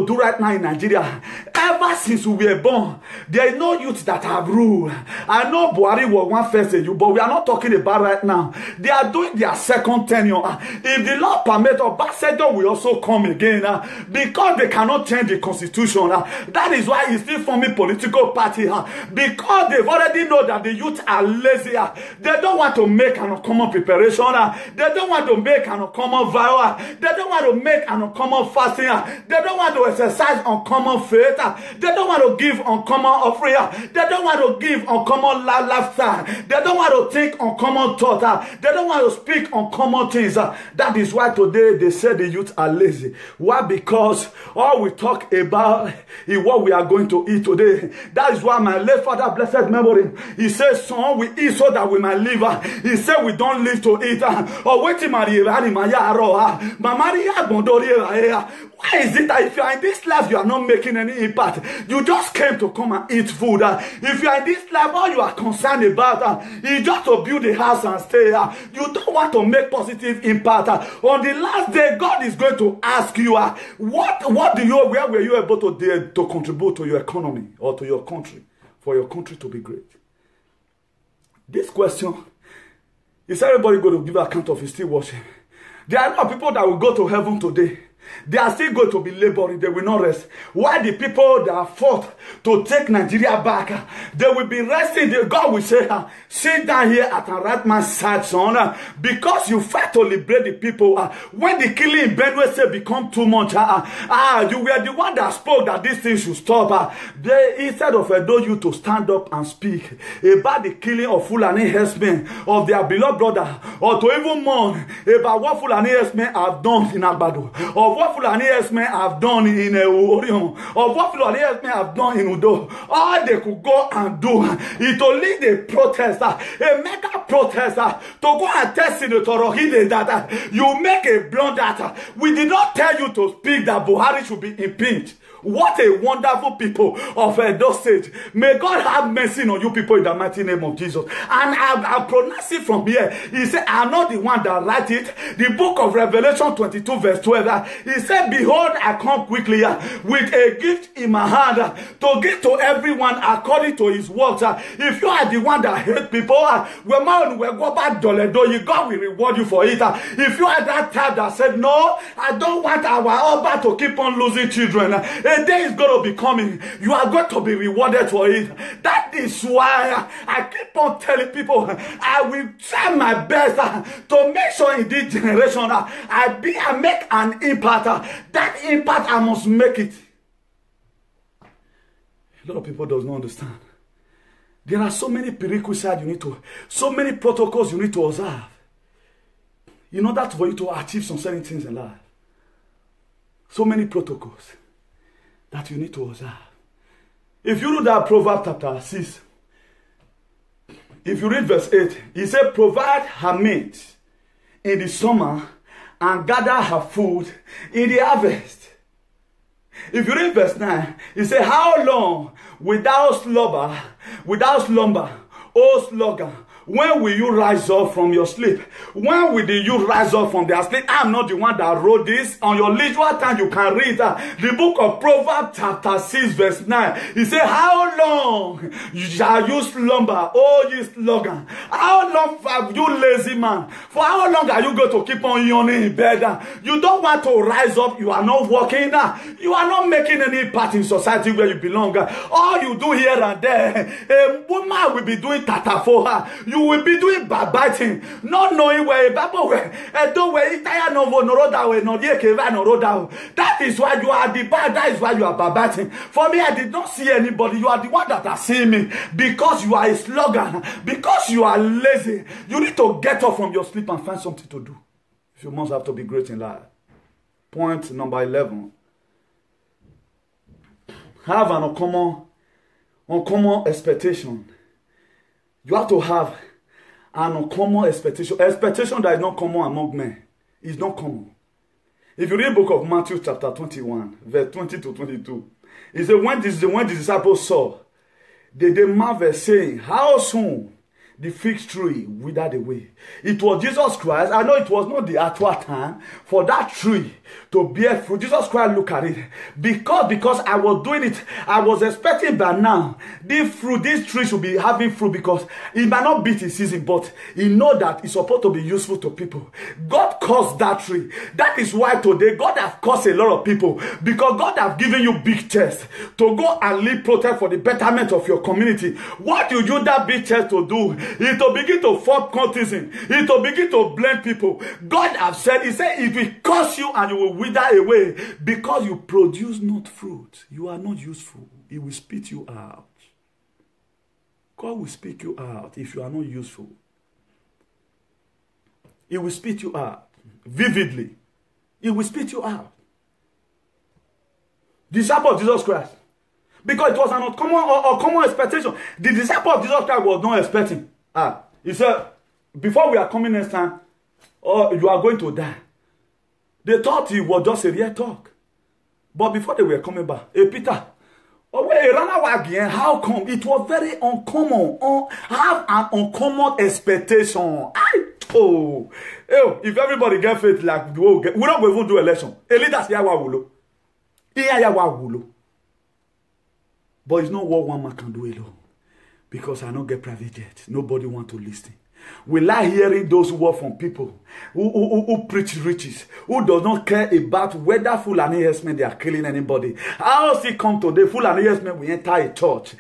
do right now in Nigeria. Ever since we were born, there is no youth that have ruled. I know Buhari was one first you, but we are not talking about right now. They are doing their second tenure. If the Lord permit, Obasanjo will also come again because they cannot change the constitution. That is why he's still forming political party because they've already know that the youth are lazy. They don't want to make an uncommon preparation. They don't want to make an uncommon vow. They don't want to make an uncommon fasting. They don't want to exercise uncommon faith. They don't want to give uncommon offering. They don't want to give uncommon laughter. They don't want to think uncommon thought. They don't want to speak uncommon things. That is why today they say the youth are lazy. Why? Because all we talk about is what we are going to eat today. That is why my late father, blessed memory, he says, son, we eat so that we might live. He said we don't live to eat. Or wait till Maria why is it that if you are in this life, you are not making any impact? You just came to come and eat food. If you are in this life, all you are concerned about is just to build a house and stay. You don't want to make positive impact. On the last day, God is going to ask you, where were you able to contribute to your economy or to your country for your country to be great? This question, is everybody going to give account of his still watching? There are a lot of people that will go to heaven today. They are still going to be laboring. They will not rest. Why the people that fought to take Nigeria back, they will be resting. God will say, sit down here at the right man's side, son, because you fight to liberate the people. When the killing in Benue say become too much, you were the one that spoke that this thing should stop. Instead of you to stand up and speak about the killing of Fulani herdsmen, of their beloved brother, or to even mourn about what Fulani herdsmen have done in Agbado, of what Fulani herdsmen have done in Orion, of what Fulani herdsmen have done in Udo. All they could go and do is to lead a protest, a mega protest, to go and tell Senator Rohide that you make a blunder. We did not tell you to speak that Buhari should be impeached. What a wonderful people of Edo State. May God have mercy on you people in the mighty name of Jesus. And I pronounce it from here. He said, I'm not the one that write it. The book of Revelation 22 verse 12. He said, behold, I come quickly with a gift in my hand to give to everyone according to his works. If you are the one that hate people, God will reward you for it. If you are that type that said, no, I don't want our Oba to keep on losing children. A day is going to be coming. You are going to be rewarded for it. That is why I keep on telling people I will try my best to make sure in this generation I make an impact. That impact, I must make it. A lot of people does not understand. There are so many prerequisites so many protocols you need to observe in order for you to achieve some certain things in life. So many protocols that you need to observe. If you read that Proverbs chapter 6, if you read verse 8, he said, provide her meat in the summer and gather her food in the harvest. If you read verse 9, he said, how long without slumber, O sluggard, when will you rise up from your sleep? When will you rise up from their sleep? I'm not the one that wrote this. On your leisure time, you can read the book of Proverbs chapter 6 verse 9. He said, how long shall you slumber, O ye sluggard? How long have you lazy man? For how long are you going to keep on yawning in bed? You don't want to rise up. You are not working. You are not making any part in society where you belong. All you do here and there, a woman will be doing tata for her. You will be doing backbiting, not knowing where a Bible where that is why you are the bad, that is why you are backbiting. For me, I did not see anybody. You are the one that are seeing me because you are a slogan, because you are lazy. You need to get up from your sleep and find something to do. If you must have to be great in life. Point number 11. Have an uncommon expectation. You have to have an uncommon expectation. Expectation that is not common among men. It's not common. If you read the book of Matthew chapter 21, verse 20 to 22, it says, when the disciples saw, they marveled, saying, how soon the fig tree withered away. It was Jesus Christ. I know it was not the actual time for that tree to bear fruit. Jesus Christ looked at it. Because I was doing it, I was expecting by now, this tree should be having fruit because it might not be its season, but he know that it's supposed to be useful to people. God caused that tree. That is why today God has caused a lot of people, because God has given you big chest to go and lead protest for the betterment of your community. What you use that big chest to do? It will begin to form cultism. It will begin to blend people. God has said, he said, it will curse you and you will wither away because you produce not fruit. You are not useful. He will spit you out. God will spit you out if you are not useful. He will spit you out vividly. He will spit you out. Disciple of Jesus Christ. Because it was an uncommon expectation. The disciple of Jesus Christ was not expecting. He said, before we are coming next time, oh, you are going to die. They thought it was just a real talk. But before they were coming back, hey, Peter, oh, wait, again, how come? It was very uncommon. Have an uncommon expectation. If everybody get faith like we don't even do election. A leader say but it's not what one man can do alone. Because I don't get private jet. Nobody want to listen. We like hearing those words from people who preach riches, who does not care about whether Fulani herdsmen they are killing anybody. How else it come today? Fulani herdsmen will enter a church.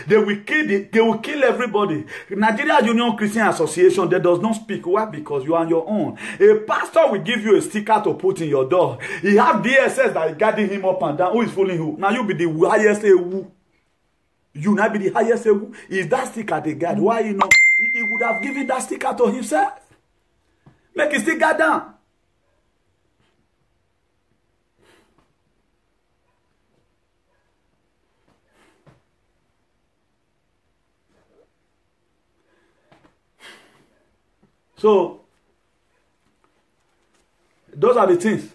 They will kill everybody. Nigeria Union Christian Association, they does not speak. Why? Because you are on your own. A pastor will give you a sticker to put in your door. He have DSS that is guarding him up and down. Who is fooling who? Now you be the highest who. You now be the highest who. Is that sticker the guard? Why you know? He would have given that sticker to himself. Make his sticker down. So, those are the things.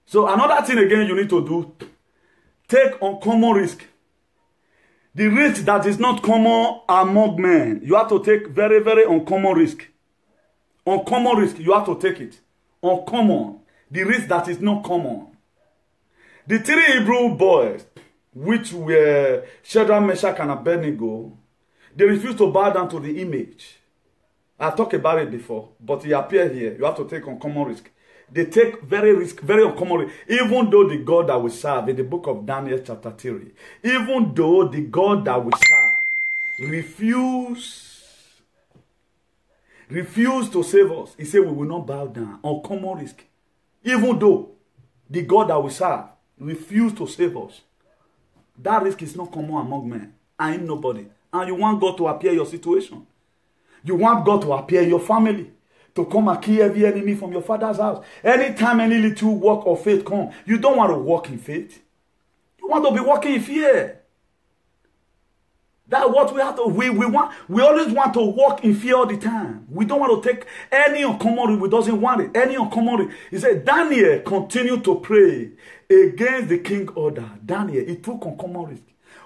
So, another thing again you need to do, take uncommon risk. The risk that is not common among men. You have to take very, very uncommon risk. Uncommon risk, you have to take it. Uncommon. The risk that is not common. The 3 Hebrew boys, which were Shadrach, Meshach, and Abednego, they refused to bow down to the image. I talked about it before, but it appears here. You have to take uncommon risk. They take very uncommon risk. Even though the God that we serve, in the book of Daniel chapter 3, even though the God that we serve refused to save us, he said we will not bow down. Uncommon risk. Even though the God that we serve refused to save us, that risk is not common among men. I ain't nobody. And you want God to appear in your situation. You want God to appear in your family. To come and kill every enemy from your father's house. Anytime any little work of faith come, you don't want to walk in faith. You want to be walking in fear. That's what we have to. We always want to walk in fear all the time. We don't want to take any uncommon risk. We doesn't want it. Any uncommon risk. He said Daniel continued to pray against the king order. Daniel, he took uncommon risk.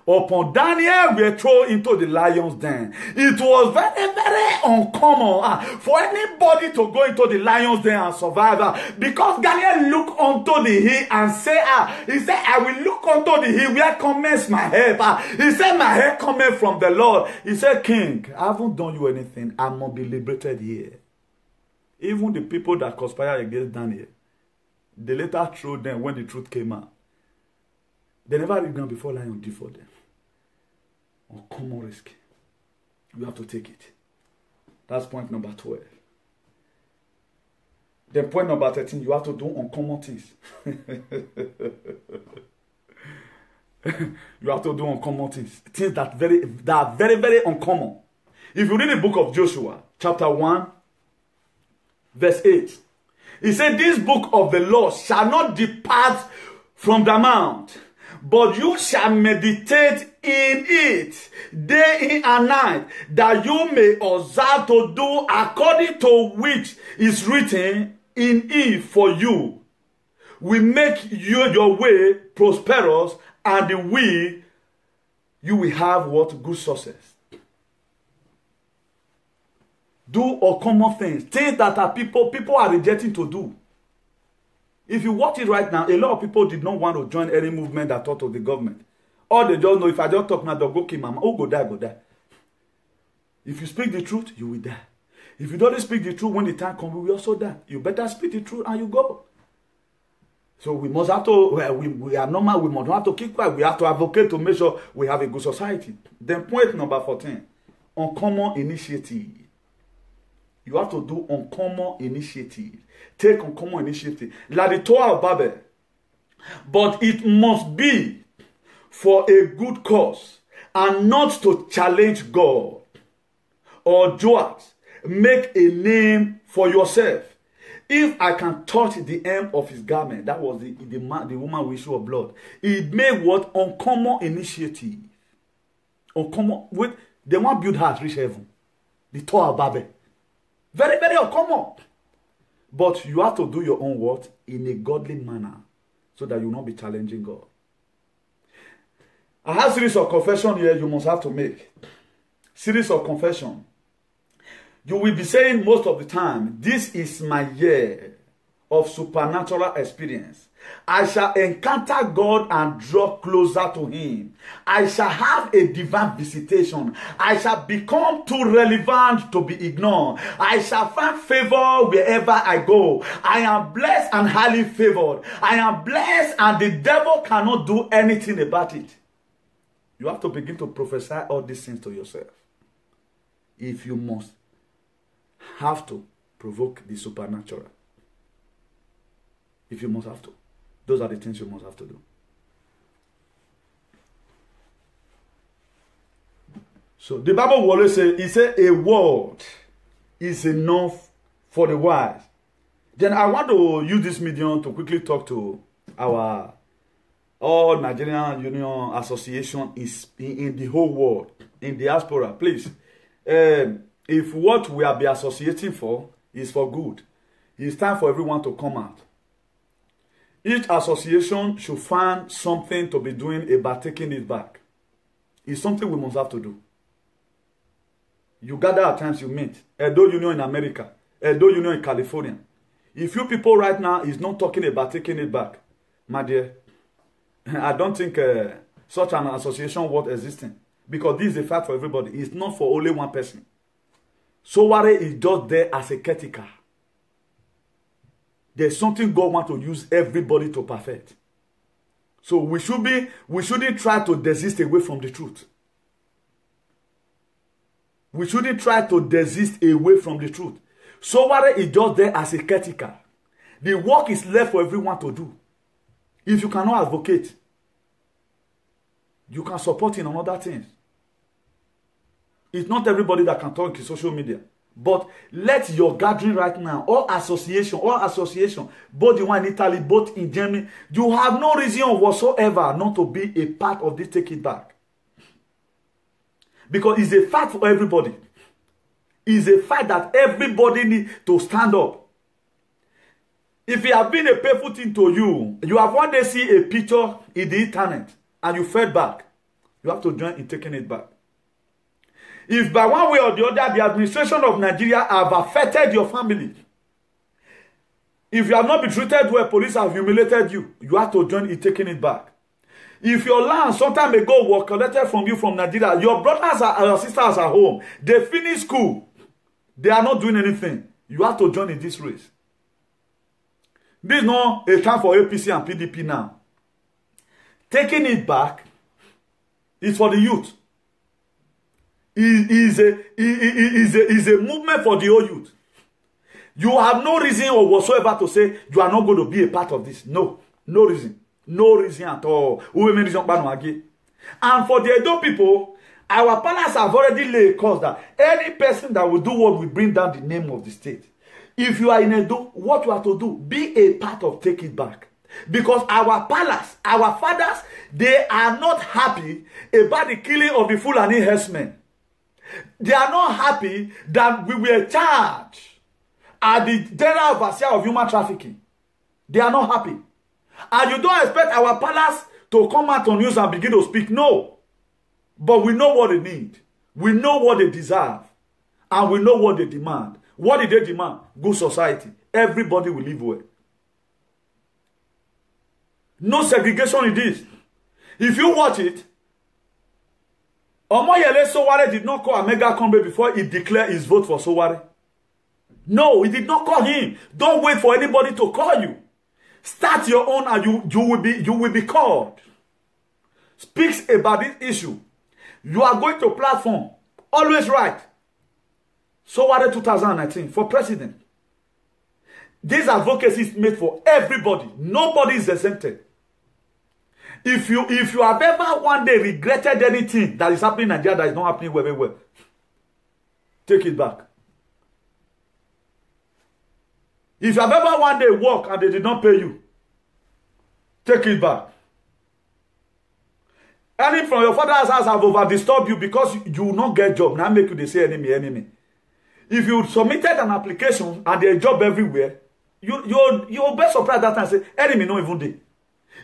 Upon Daniel, we were thrown into the lion's den. It was very, very uncommon for anybody to go into the lion's den and survive. Because Daniel looked unto the hill and said, he said, I will look unto the hill where comes my help. He said, my help cometh from the Lord. He said, King, I haven't done you anything. I must be liberated here. Even the people that conspired against Daniel, they later threw them when the truth came out. They never read down before lion did for them. Uncommon risk. You have to take it. That's point number 12. Then point number 13, you have to do uncommon things. You have to do uncommon things. Things that are very, very uncommon. If you read the book of Joshua, chapter 1, verse 8, he said, this book of the law shall not depart from the mouth, but you shall meditate in it day in and night, that you may observe to do according to which is written in it for you. We make you your way prosperous, and the way you will have what? Good success. Do uncommon things. Things that are people are rejecting to do. If you watch it right now, a lot of people did not want to join any movement that thought of the government. Or they just know, if I just talk now, they'll go kill mama. Oh, go die, go die. If you speak the truth, you will die. If you don't speak the truth, when the time comes, we will also die. You better speak the truth and you go. So we must have to, we are normal, we must have to keep quiet. We have to advocate to make sure we have a good society. Then point number 14, uncommon initiative. You have to do uncommon initiative. Take uncommon initiative. Like the Tower of Babel. But it must be for a good cause and not to challenge God or Joash. Make a name for yourself. If I can touch the hem of his garment, that was the woman with issue of blood. It made what? Uncommon initiative. Uncommon. They want to build house, reach heaven. Ito ababe. Very, very uncommon. But you have to do your own work in a godly manner so that you will not be challenging God. I have a series of confession here you must have to make. Series of confession. You will be saying most of the time, this is my year of supernatural experience. I shall encounter God and draw closer to him. I shall have a divine visitation. I shall become too relevant to be ignored. I shall find favor wherever I go. I am blessed and highly favored. I am blessed and the devil cannot do anything about it. You have to begin to prophesy all these things to yourself. If you must have to provoke the supernatural. If you must have to. Those are the things you must have to do. So the Bible will always say, it says a word is enough for the wise. Then I want to use this medium to quickly talk to our all Nigerian Union Association is in the whole world, in diaspora. Please, if what we are be associating for is for good, it's time for everyone to come out. Each association should find something to be doing about taking it back. It's something we must have to do. You gather at times, you meet. Edo Union in America, Edo Union in California. If you people right now is not talking about taking it back, my dear, I don't think such an association worth existing. Because this is a fact for everybody. It's not for only one person. Sowore is just there as a caretaker. There's something God wants to use everybody to perfect. So we shouldn't try to desist away from the truth. We shouldn't try to desist away from the truth. Sowore is just there as a caretaker. The work is left for everyone to do. If you cannot advocate, you can support in other things. It's not everybody that can talk in social media. But let your gathering right now, or association, both the one in Italy, both in Germany, you have no reason whatsoever not to be a part of this Take It Back. Because it's a fact for everybody. It's a fact that everybody needs to stand up. If it has been a painful thing to you, you have one day see a picture in the internet and you fed back, you have to join in taking it back. If by one way or the other, the administration of Nigeria have affected your family, if you have not been treated well, police have humiliated you, you have to join in taking it back. If your land some time ago was collected from you from Nigeria, your brothers and your sisters are home, they finish school, they are not doing anything, you have to join in this race. This is not a time for APC and PDP now. Taking it back is for the youth. Is a movement for the whole youth. You have no reason or whatsoever to say you are not going to be a part of this. No reason. No reason at all. And for the Edo people, our palace have already laid a cause that any person that will do what will bring down the name of the state. If you are in Edo, what you have to do, be a part of Take It Back. Because our palace, our fathers, they are not happy about the killing of the Fulani herdsmen. They are not happy that we were charged at the general overseer of human trafficking. They are not happy. And you don't expect our palace to come out on news and begin to speak. No. But we know what they need. We know what they deserve. And we know what they demand. What did they demand? Good society. Everybody will live well. No segregation in this. If you watch it, Omoyele Sowore did not call Amega Kombe before he declared his vote for Sowore. No, he did not call him. Don't wait for anybody to call you. Start your own and you will be called. Speaks about this issue. You are going to platform. Always right. Sowore 2019 for president. This advocacy is made for everybody. Nobody is exempted. If you have ever one day regretted anything that is happening in Nigeria that is not happening very well, take it back. If you have ever one day worked and they did not pay you, take it back. Any from your father's house have over disturbed you because you will not get job. Now make you they say enemy. if you submitted an application and there's a job everywhere, you'll be surprised that and say, enemy no even day.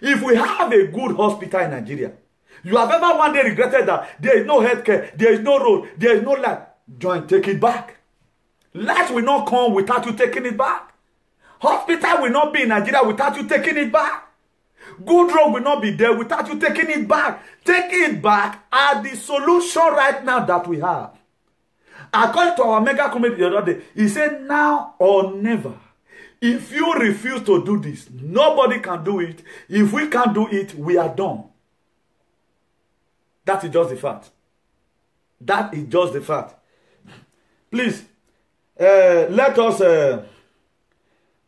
If we have a good hospital in Nigeria, you have ever one day regretted that there is no healthcare, there is no road, there is no light, join, take it back. Light will not come without you taking it back. Hospital will not be in Nigeria without you taking it back. Good road will not be there without you taking it back. Taking it back are the solution right now that we have. According to our mega committee the other day, he said now or never. If you refuse to do this, nobody can do it. If we can't do it, we are done. That is just the fact. That is just the fact. Please, let us,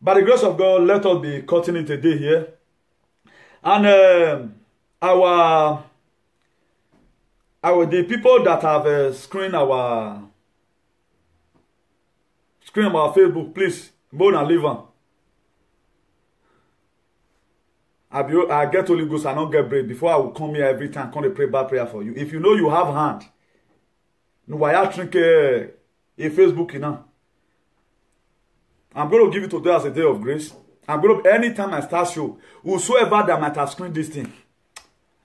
by the grace of God, let us be cutting it a day here. And the people that have screened our Facebook, please, go and leave them. I get Holy Ghost, I don't get bread. Before I will come here every time, come to pray bad prayer for you. If you know you have hand, no, why I drink a Facebook, you know. I'm going to give it today as a day of grace. I'm going to, anytime I start show, whosoever that might have screened this thing,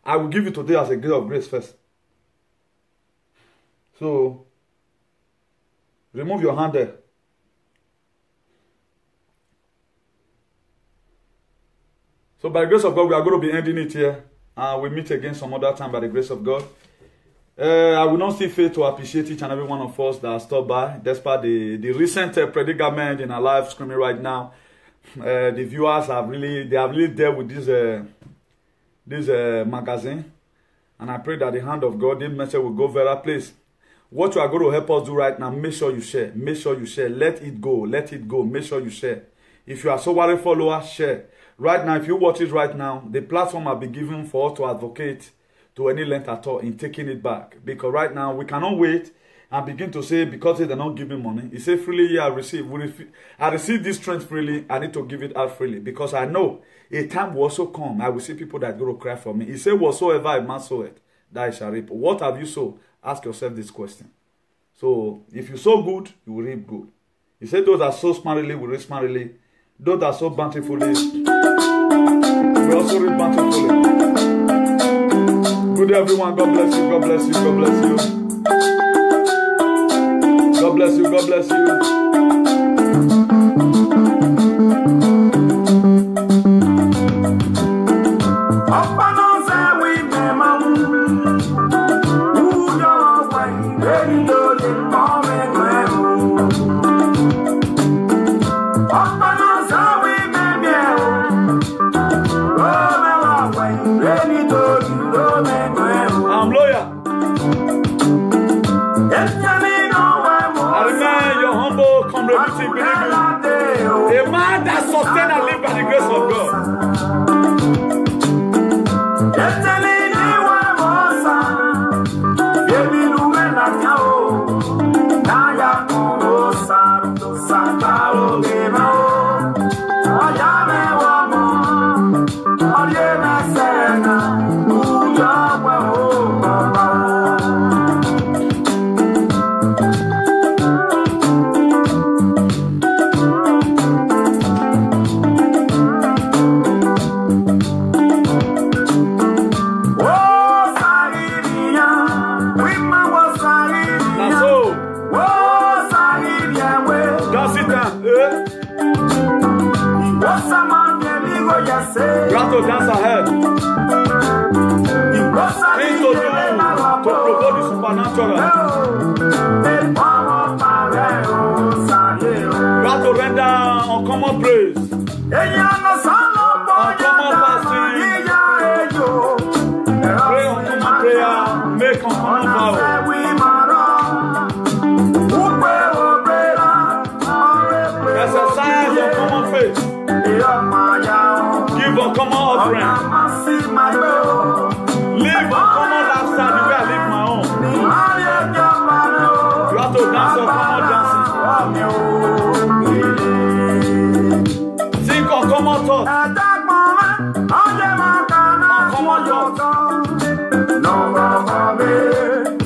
I will give it today as a day of grace first. So, remove your hand there. So by the grace of God, we are going to be ending it here. We'll meet again some other time by the grace of God. I will not see fail to appreciate each and every one of us that stopped by, despite the recent predicament in our live streaming right now. The viewers have really dealt with this magazine. And I pray that the hand of God, this message will go very place. What you are going to help us do right now, make sure you share. Make sure you share. Let it go. Let it go. Make sure you share. If you are so worried follower, share. Right now, if you watch it right now, the platform will be given for us to advocate to any length at all in taking it back. Because right now, we cannot wait and begin to say, because they're not giving money. He said, freely I receive. I receive this strength freely. I need to give it out freely. Because I know a time will also come. I will see people that go to cry for me. He said, whatsoever a man soweth, that I shall reap. What have you sown? Ask yourself this question. So, if you sow good, you will reap good. He said, those that sow smartly will reap smartly. Those that sow bountifully will also reap bountifully. Good day, everyone. God bless you. God bless you. God bless you. God bless you. God bless you.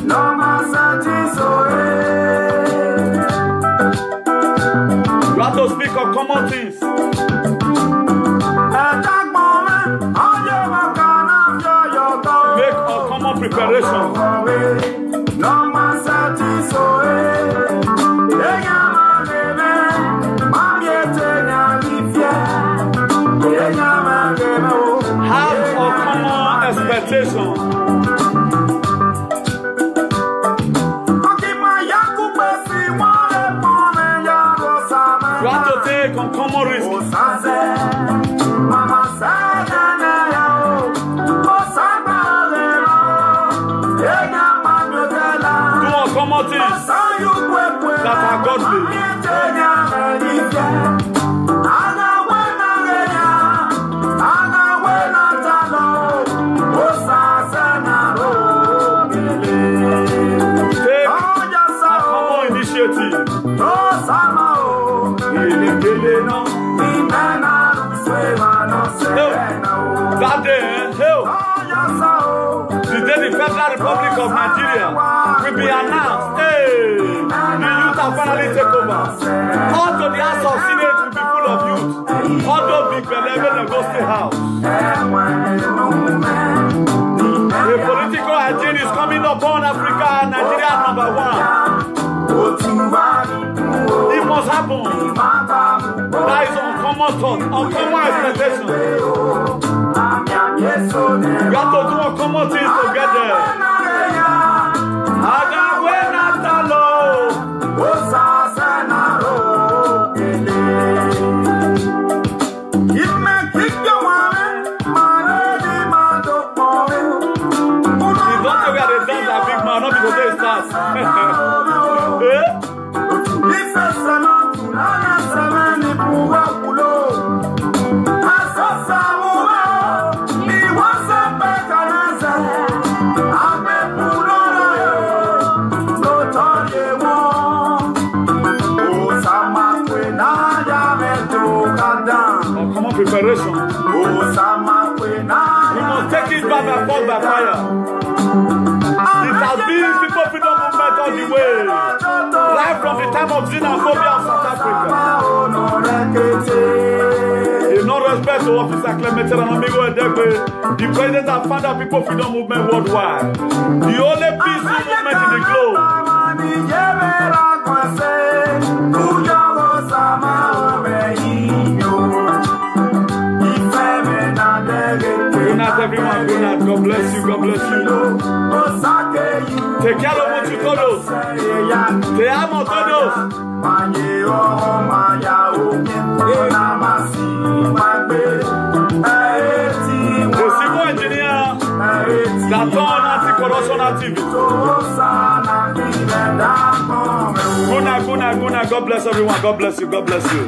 No uncommon things. Make uncommon preparation. Have uncommon expectation. You have to take uncommon risk. Do uncommon things that are godly. Take uncommon initiative. That day, the day the Federal Republic of Nigeria will be announced. Hey, the youth have finally taken over. All to the House of Senate will be full of youth. All those big believers in go stay house. The political hygiene is coming upon Africa and Nigeria #1. It must happen. That is uncommon thought, uncommon expectation. You have to do uncommon things together. Preparation. We must take it back and fall by fire. It has been people freedom movement all the way, right from the time of xenophobia of South Africa. In no respect to Officer Clemente Ranamigo Edegbe, the president and founder of People Freedom Movement worldwide, the only peaceful movement in the globe. Good night, everyone. Good night. God bless you. God bless you. Take care of what you told. Te amo todos. The civil engineer that turned anti-corruption activist. Good night. Good night. Good night. God bless everyone. God bless you. God bless you.